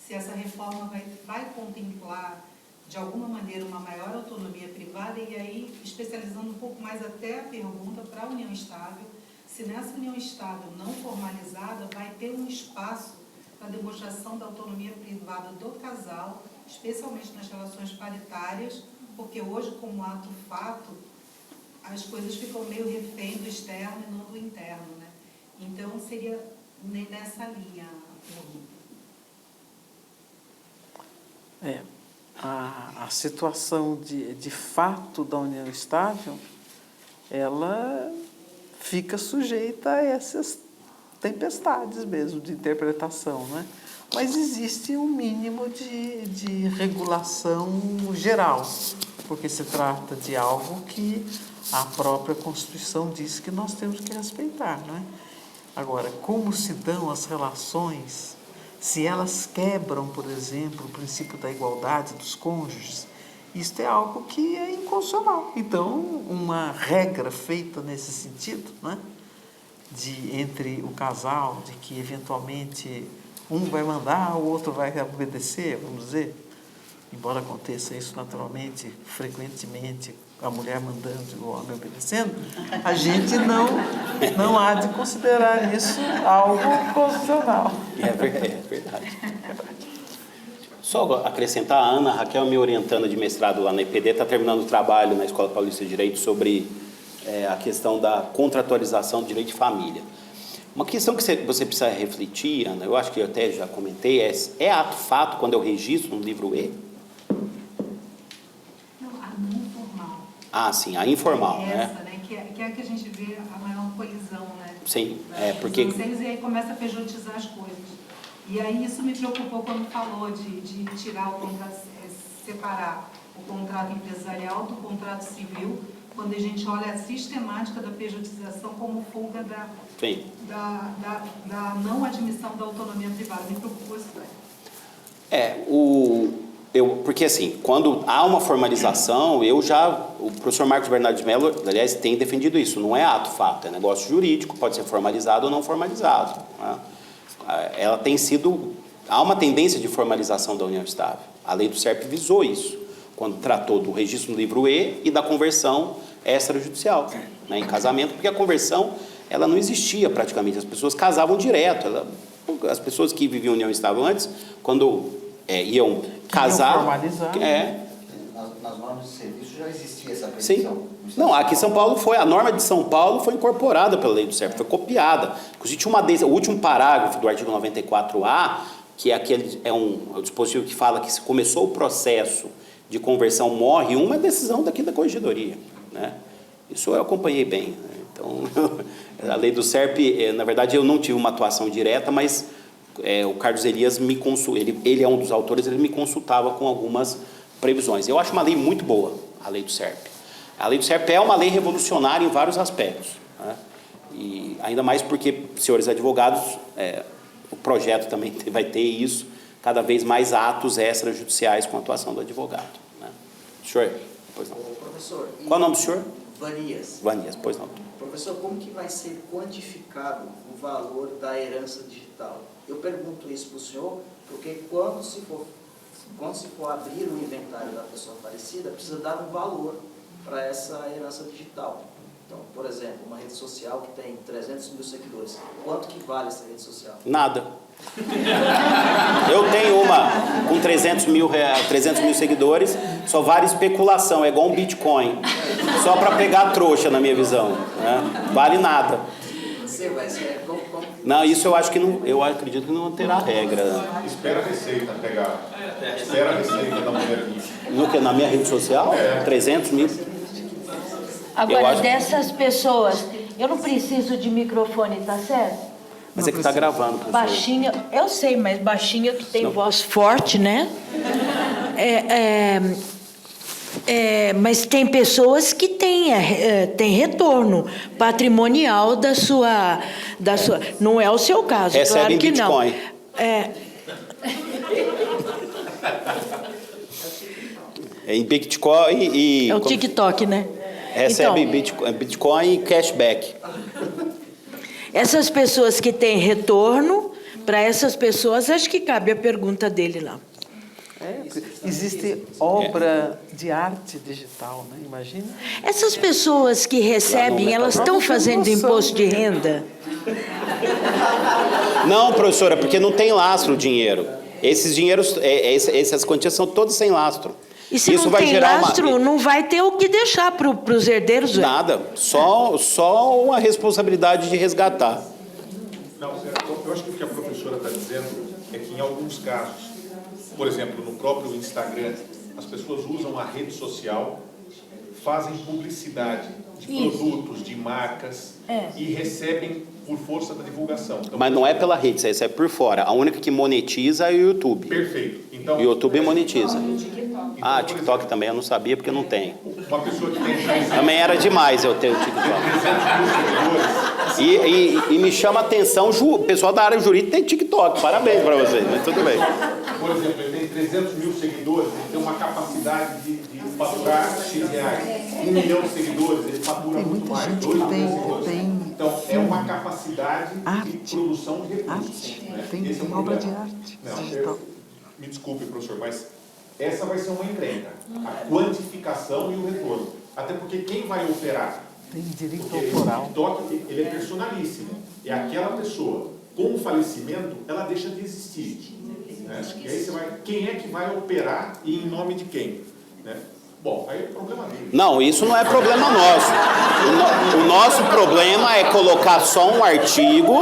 se essa reforma vai contemplar de alguma maneira uma maior autonomia privada e aí especializando um pouco mais até a pergunta para a união estável, se nessa união estável não formalizada vai ter um espaço para demonstração da autonomia privada do casal, especialmente nas relações paritárias, porque hoje, como ato fato, as coisas ficam meio refém do externo e não do interno, né? Então, seria nessa linha a pergunta. A situação de fato da união estável, ela fica sujeita a essas tempestades mesmo de interpretação, né? Mas existe um mínimo de regulação geral, porque se trata de algo que a própria Constituição diz que nós temos que respeitar, não é? Agora, como se dão as relações, se elas quebram, por exemplo, o princípio da igualdade dos cônjuges, Isto é algo que é inconstitucional. Então, uma regra feita nesse sentido, né, entre o casal, de que eventualmente um vai mandar, o outro vai obedecer, vamos dizer, embora aconteça isso naturalmente, frequentemente, a mulher mandando e o homem obedecendo, a gente não há de considerar isso algo constitucional. É verdade. Só acrescentar, a Ana Raquel, me orientando de mestrado lá na EPD, está terminando o trabalho na Escola Paulista de Direito sobre a questão da contratualização do direito de família. Uma questão que você precisa refletir, Ana, eu acho que eu até já comentei, é ato-fato quando eu registro no livro E? Não, a não formal. Ah, sim, a informal, essa, né? Que é a que a gente vê a maior colisão, né? Sim, porque... E aí começa a pejotizar as coisas. E aí isso me preocupou quando falou de tirar o contrato, separar o contrato empresarial do contrato civil, quando a gente olha a sistemática da pejotização como fuga da não admissão da autonomia privada. Me preocupou isso daí. Porque assim, quando há uma formalização, o professor Marcos Bernardo de Mello, aliás, tem defendido isso, não é ato-fato, é negócio jurídico, pode ser formalizado ou não formalizado, né? Há uma tendência de formalização da união estável. A lei do SERP visou isso, quando tratou do registro no livro E e da conversão extrajudicial, né, em casamento, porque a conversão, ela não existia praticamente, as pessoas casavam direto, as pessoas que viviam união estável antes, quando iam casar... formalizar. Nas normas de serviço já existia essa previsão. Sim. Não, aqui em São Paulo a norma de São Paulo foi incorporada pela lei do SERP, foi copiada. Inclusive tinha o último parágrafo do artigo 94A, que é um dispositivo que fala que se começou o processo de conversão, morre uma decisão daqui da corregedoria, né? Isso eu acompanhei bem, né? Então, a lei do SERP, na verdade, eu não tive uma atuação direta, mas o Carlos Elias me consulta, ele é um dos autores, ele me consultava com algumas previsões. Eu acho uma lei muito boa, a lei do SERP. A lei do SERP é uma lei revolucionária em vários aspectos, né? E ainda mais porque, senhores advogados, o projeto também vai ter isso, cada vez mais atos extrajudiciais com a atuação do advogado, né? Senhor, pois não. Professor, qual é o nome do senhor? Vanias. Vanias, pois não. Professor, como que vai ser quantificado o valor da herança digital? Eu pergunto isso para o senhor, porque quando se for abrir o inventário da pessoa falecida, precisa dar um valor para essa herança digital. Então, por exemplo, uma rede social que tem 300 mil seguidores, quanto que vale essa rede social? Nada. Eu tenho uma com 300 mil seguidores, só vale especulação, é igual um Bitcoin, só para pegar trouxa na minha visão, né? Vale nada. Você vai ser... Não, isso eu acho que não, eu acredito que não terá regra. Espera a Receita pegar. Espera a Receita da mulher aqui. Na minha rede social? 300 mil. Agora, dessas pessoas, eu não preciso de microfone, tá certo? Mas é que está gravando, professor. Baixinha, eu sei, mas baixinha que tem voz forte, né? Mas tem pessoas que têm retorno patrimonial da sua... Não é o seu caso, recebe claro que Bitcoin. não. Em Bitcoin e... É o TikTok, né? Recebe então, Bitcoin e cashback. Essas pessoas que têm retorno, para essas pessoas, acho que cabe a pergunta dele lá. Existe obra de arte digital, né? Imagina. Essas pessoas que recebem, elas estão fazendo imposto de renda? Não, professora, porque não tem lastro o dinheiro. Esses dinheiros, essas quantias são todas sem lastro. E se isso não vai tem gerar lastro, não vai ter o que deixar para os herdeiros? Nada, só uma responsabilidade de resgatar. Não, eu acho que o que a professora está dizendo é que em alguns casos, por exemplo, no próprio Instagram, as pessoas usam a rede social, fazem publicidade de produtos, de marcas e recebem por força da divulgação. Então, mas não é pela rede, você recebe por fora. A única que monetiza é o YouTube. Perfeito. Então, o YouTube monetiza. TikTok também eu não sabia porque não tem. Uma pessoa que tem... Também era demais eu ter o TikTok. E me chama a atenção, o pessoal da área jurídica tem TikTok. Parabéns para vocês, mas tudo bem. Por exemplo, ele tem 300 mil seguidores, ele tem uma capacidade de faturar X reais. 1 milhão de seguidores, ele fatura muito mais. 2 milhões de seguidores. Então, é uma capacidade de produção de recursos. Né? Tem Esse é o obra problema. de arte Não, digital. me desculpe, professor, mas essa vai ser uma encrenca. A quantificação e o retorno. Até porque quem vai operar? Tem direito Porque autoral. o TikTok, ele é personalíssimo. É aquela pessoa, com o falecimento, ela deixa de existir. Né? E aí você vai, quem é que vai operar e em nome de quem? Né? Bom, aí é problema dele. Não, isso não é problema nosso. O nosso problema é colocar só um artigo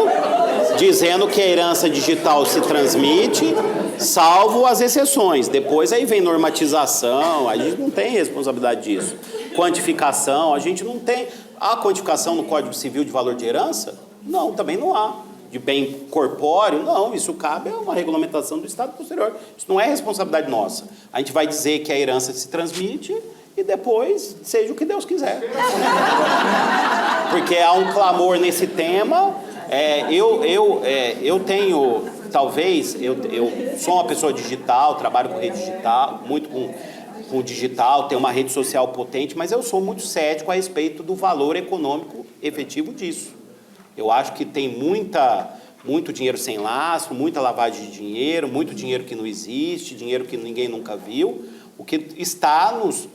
dizendo que a herança digital se transmite, salvo as exceções. Depois aí vem normatização, a gente não tem responsabilidade disso. Quantificação, a gente não tem. Há quantificação no Código Civil de valor de herança? Não, também não há. De bem corpóreo, não, isso cabe a uma regulamentação do Estado posterior. Isso não é responsabilidade nossa. A gente vai dizer que a herança se transmite e depois seja o que Deus quiser. Porque há um clamor nesse tema. Eu tenho, talvez, eu sou uma pessoa digital, trabalho com rede digital, muito com digital, tenho uma rede social potente, mas eu sou muito cético a respeito do valor econômico efetivo disso. Eu acho que tem muito dinheiro sem lastro, muita lavagem de dinheiro, muito dinheiro que não existe, dinheiro que ninguém nunca viu, o que está nos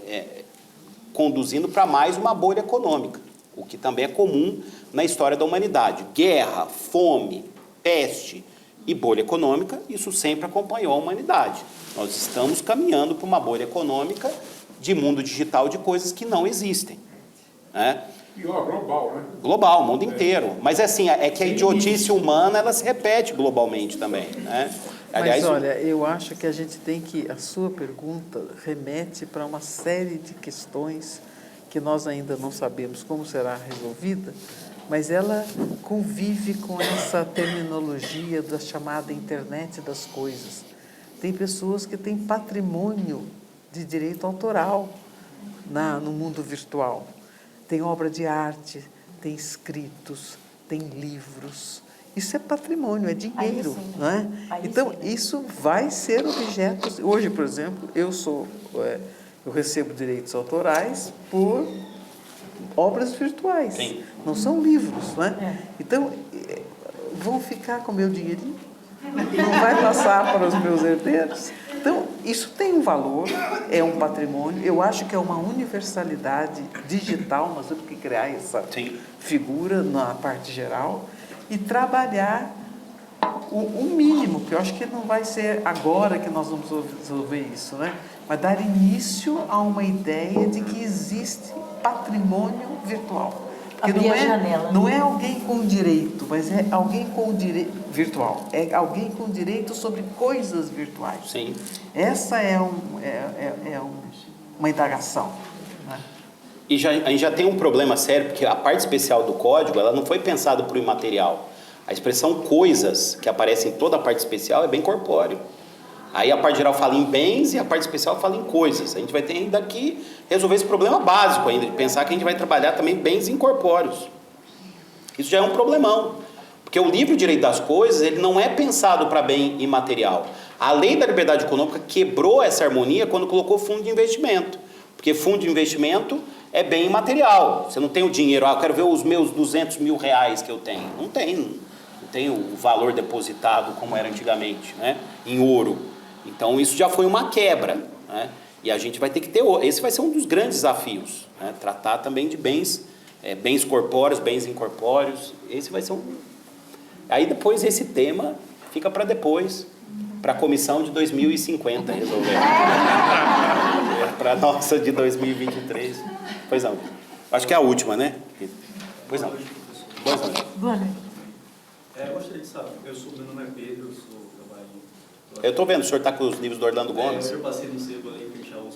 conduzindo para mais uma bolha econômica, o que também é comum na história da humanidade. Guerra, fome, peste e bolha econômica, isso sempre acompanhou a humanidade. Nós estamos caminhando para uma bolha econômica de mundo digital de coisas que não existem, né? Pior, global, né? Global, o mundo inteiro. Mas assim, é que a idiotice humana, ela se repete globalmente também, né? Aliás, mas olha, eu acho que a gente tem que, a sua pergunta remete para uma série de questões que nós ainda não sabemos como será resolvida, mas ela convive com essa terminologia da chamada internet das coisas. Tem pessoas que têm patrimônio de direito autoral no mundo virtual. Tem obra de arte, tem escritos, tem livros. Isso é patrimônio, é dinheiro, não é? Então, isso vai ser objeto. Hoje, por exemplo, eu recebo direitos autorais por obras virtuais. Sim. Não são livros, não é? Então, vão ficar com o meu dinheirinho? Não vai passar para os meus herdeiros? Então, isso tem um valor, é um patrimônio. Eu acho que é uma universalidade digital, nós temos que criar essa figura na parte geral e trabalhar o mínimo, que eu acho que não vai ser agora que nós vamos resolver isso, né? Mas dar início a uma ideia de que existe patrimônio virtual. Abrir a janela. Não é alguém com direito, mas é alguém com direito virtual. É alguém com direito sobre coisas virtuais. Sim. Essa é uma indagação. Né? E a gente já tem um problema sério, porque a parte especial do código, ela não foi pensada para o imaterial. A expressão coisas, que aparece em toda a parte especial, é bem corpóreo. Aí a parte geral fala em bens e a parte especial fala em coisas. A gente vai ter ainda que resolver esse problema básico ainda, de pensar que a gente vai trabalhar também bens incorpóreos. Isso já é um problemão. Porque o livre direito das coisas, ele não é pensado para bem imaterial. A lei da liberdade econômica quebrou essa harmonia quando colocou fundo de investimento. Porque fundo de investimento é bem imaterial. Você não tem o dinheiro, eu quero ver os meus 200 mil reais que eu tenho. Não tem. Não tem o valor depositado como era antigamente, né? Em ouro. Então, isso já foi uma quebra, né? E a gente vai ter que ter... Esse vai ser um dos grandes desafios, né? Tratar também de bens corpóreos, bens incorpóreos. Esse vai ser um... Aí, depois, esse tema fica para depois, para a comissão de 2050 resolver. Para a nossa de 2023. Pois não. Acho que é a última, né? Pois não. Pois não. Boa noite. Eu gostaria de saber, meu nome é Pedro, trabalho... Eu estou vendo, o senhor está com os livros do Orlando Gomes. Eu passei no sebo ali, fechar os...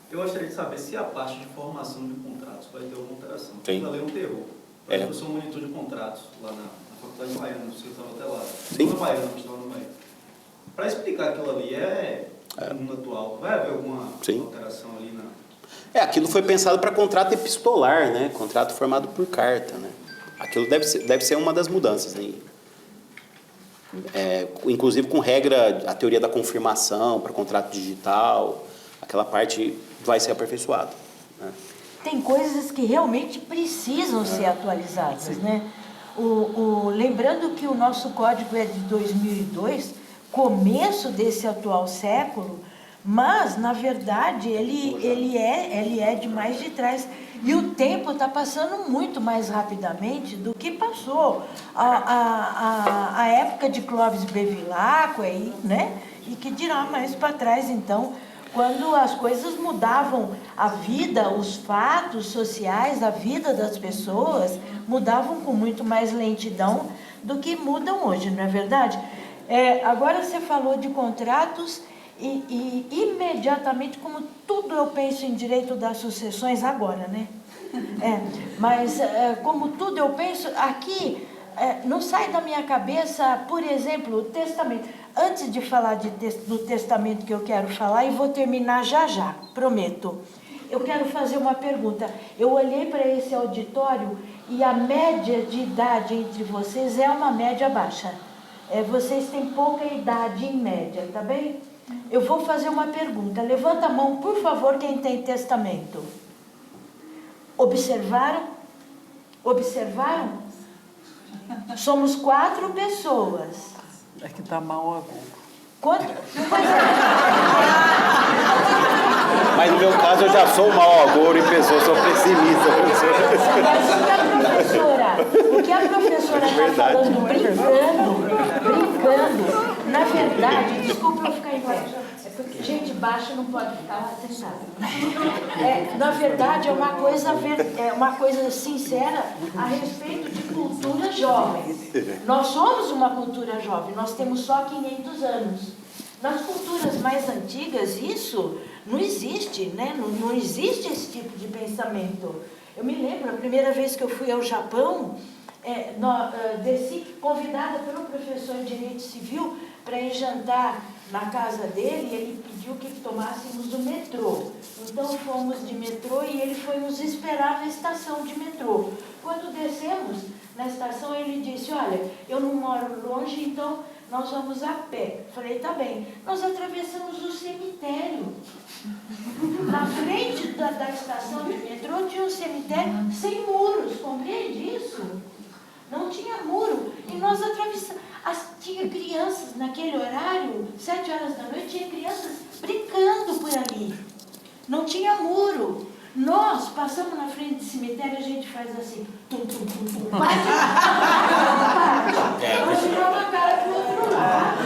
Eu gostaria de saber se a parte de formação de contratos vai ter alguma alteração. Sim. A lei alterou. Eu sou monitor de contratos lá na Faculdade de Baiana, no escritório até lá. Sim. Não na Baiana, não estava no Baiana. Para explicar aquilo ali no mundo atual, vai haver alguma alteração ali na... Aquilo foi pensado para contrato epistolar, né? Contrato formado por carta, né? Aquilo deve ser uma das mudanças aí. Inclusive com regra, a teoria da confirmação para contrato digital. aquela parte vai ser aperfeiçoada, né? Tem coisas que realmente precisam ser atualizadas, né? Lembrando que o nosso código é de 2002, começo desse atual século, mas, na verdade, ele é de mais de trás. E o tempo está passando muito mais rapidamente do que passou a época de Clóvis Bevilacqua, né? E que dirá mais para trás, então, quando as coisas mudavam, a vida, os fatos sociais, a vida das pessoas mudavam com muito mais lentidão do que mudam hoje, não é verdade? Agora você falou de contratos e imediatamente, como tudo eu penso em direito das sucessões agora, né? Mas como tudo eu penso, aqui não sai da minha cabeça, por exemplo, o testamento. Antes de falar do testamento que eu quero falar, e vou terminar já, prometo. Eu quero fazer uma pergunta. Eu olhei para esse auditório e a média de idade entre vocês é uma média baixa. Vocês têm pouca idade em média, tá bem? Eu vou fazer uma pergunta. Levanta a mão, por favor, quem tem testamento. Observaram? Observaram? Somos 4 pessoas. É que está mal agora. Quanto? Mas no meu caso eu já sou mau agouro e pessoa, sou pessimista. Mas o que a professora está falando, brincando, na verdade, desculpa eu ficar em pé, é porque gente baixa não pode ficar lá sentada. Na verdade, é uma coisa sincera a respeito de cultura jovem. Nós somos uma cultura jovem, nós temos só 500 anos. Nas culturas mais antigas, isso não existe, né? Não existe esse tipo de pensamento. Eu me lembro, a primeira vez que eu fui ao Japão, desci convidada pelo professor de Direito Civil para ir jantar na casa dele, e ele pediu que tomássemos o metrô. Então fomos de metrô e ele foi nos esperar na estação de metrô. Quando descemos na estação, ele disse, olha, eu não moro longe, então nós vamos a pé. Falei, tá bem. Nós atravessamos o cemitério. Na frente da estação de metrô tinha um cemitério sem muros, compreende isso? Não tinha muro. E nós atravessamos. Tinha crianças naquele horário, 7 horas da noite, tinha crianças brincando por ali. Não tinha muro. Nós passamos na frente do cemitério, a gente faz assim, tum, tum, tum, tum, bate. Nós tiramos a cara para o outro lado.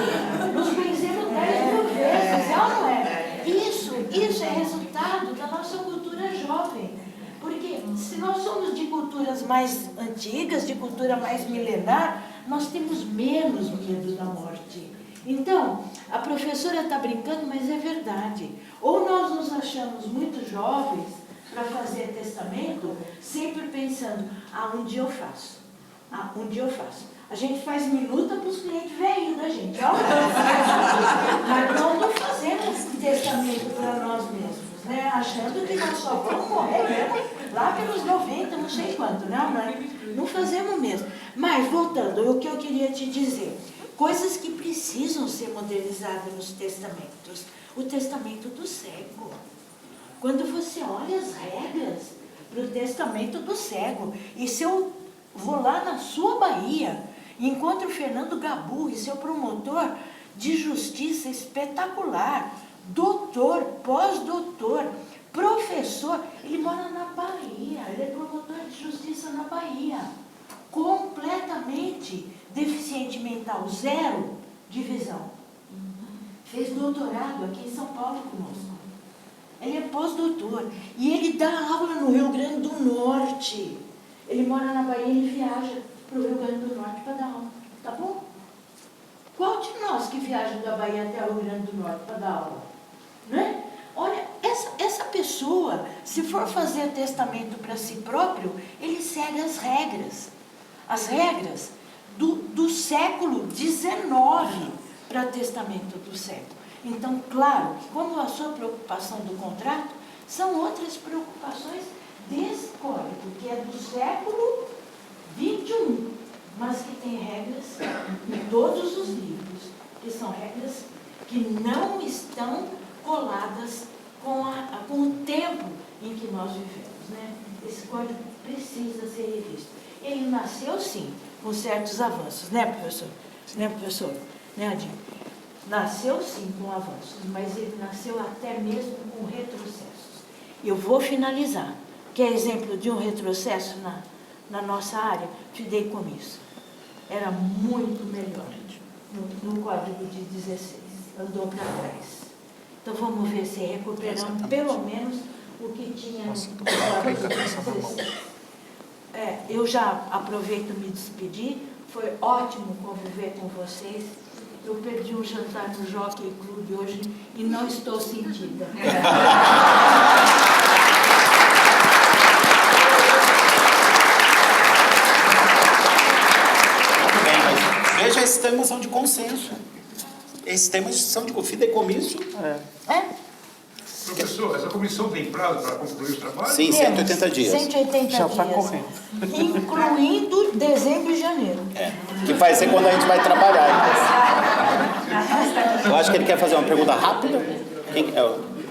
Nos conhecemos 10.000 vezes, é ou não é? Isso é resultado da nossa cultura jovem. Porque se nós somos de culturas mais antigas, de cultura mais milenar, nós temos menos medo da morte. Então, a professora está brincando, mas é verdade. Ou nós nos achamos muito jovens para fazer testamento, sempre pensando, um dia eu faço. Um dia eu faço. A gente faz minuta para os clientes velhos da gente. Mas nós não fazemos testamento para nós mesmos, né? Achando que nós só vamos morrer mesmo lá pelos 90, não sei quanto, né? Não fazemos mesmo. Mas, voltando, o que eu queria te dizer, coisas que precisam ser modernizadas nos testamentos. O testamento do cego. Quando você olha as regras para o testamento do cego, e se eu vou lá na sua Bahia e encontro o Fernando Gabu, e seu promotor de justiça espetacular, doutor, pós-doutor, professor, ele mora na Bahia, ele é promotor de justiça na Bahia, completamente deficiente mental, 0 de visão. Fez doutorado aqui em São Paulo conosco. Ele é pós-doutor e ele dá aula no Rio Grande do Norte. Ele mora na Bahia e ele viaja para o Rio Grande do Norte para dar aula. Tá bom? Qual de nós que viaja da Bahia até o Rio Grande do Norte para dar aula? Né? Olha, essa pessoa, se for fazer testamento para si próprio, ele segue as regras do século XIX para testamento do século. Então, claro, como a sua preocupação do contrato, são outras preocupações desse código, que é do século XXI, mas que tem regras em todos os livros, que são regras que não estão coladas com o tempo em que nós vivemos, né? Esse código precisa ser revisto. Ele nasceu, sim, com certos avanços, né, professor? Né, professor? Né, Adinho? Nasceu, sim, com avanços, mas ele nasceu até mesmo com retrocessos. Eu vou finalizar. Quer exemplo de um retrocesso na nossa área? Fideicomisso. Era muito melhor no código de 16. Andou para trás. Então, vamos ver se recuperamos pelo menos o que tinha no código de 16. Eu já aproveito me despedir. Foi ótimo conviver com vocês. Eu perdi um jantar no Jockey Club hoje e não estou sentida. Veja, esses temas são de consenso. Esses temas são de fideicomisso. Professor, essa comissão tem prazo para concluir os trabalhos? Sim, 180 dias. 180 Já está dias. correndo. Incluindo dezembro e janeiro. Que vai ser quando a gente vai trabalhar. Eu acho que ele quer fazer uma pergunta rápida.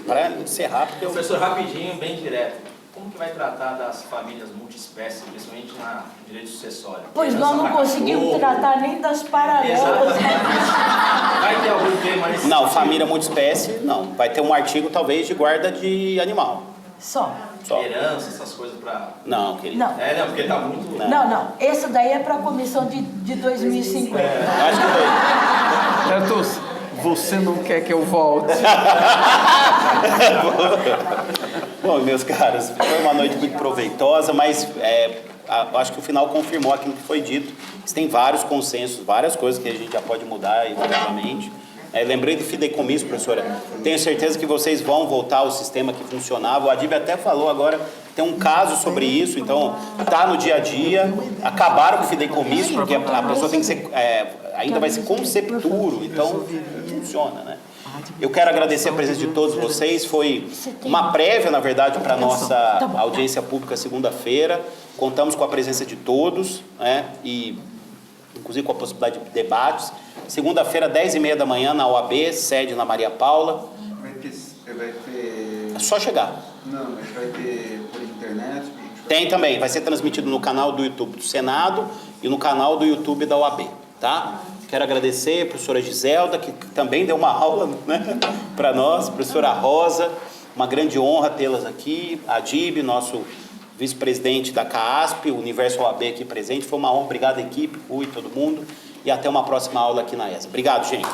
Para ser rápido. Professor, rapidinho, bem direto. Como que vai tratar das famílias multiespécies, principalmente no direito sucessório? Pois nós não conseguimos tratar nem das paralelas. Vai ter algum tema nesse Não, família multiespécie, não. Vai ter um artigo, talvez, de guarda de animal. Só. Herança, essas coisas para... Não, querido. Não. Não, porque tá muito... Não. Esse daí é para a comissão de 2050. Acho que Tartus, você não quer que eu volte? Bom, meus caros, foi uma noite muito proveitosa, mas acho que o final confirmou aquilo que foi dito. Tem vários consensos, várias coisas que a gente já pode mudar eventualmente. Lembrei do fideicomisso, professora. Tenho certeza que vocês vão voltar ao sistema que funcionava. O Adib até falou agora, tem um caso sobre isso, então está no dia a dia. Acabaram com o fideicomisso, porque a pessoa tem que ser, ainda vai ser concepturo, então funciona, né? Eu quero agradecer a presença de todos vocês. Foi uma prévia, na verdade, para a nossa audiência pública segunda-feira. Contamos com a presença de todos, né? E inclusive com a possibilidade de debates. Segunda-feira, 10h30 da manhã, na OAB, sede na Maria Paula. Vai ter... É só chegar. Não, mas vai ter por internet? Tem também, vai ser transmitido no canal do YouTube do Senado e no canal do YouTube da OAB, tá? Quero agradecer a professora Giselda, que também deu uma aula, né, para nós, a professora Rosa, uma grande honra tê-las aqui, a Adib, nosso vice-presidente da CAASP, o Universo OAB aqui presente, foi uma honra, obrigado equipe, Rui, todo mundo, e até uma próxima aula aqui na ESA. Obrigado, gente.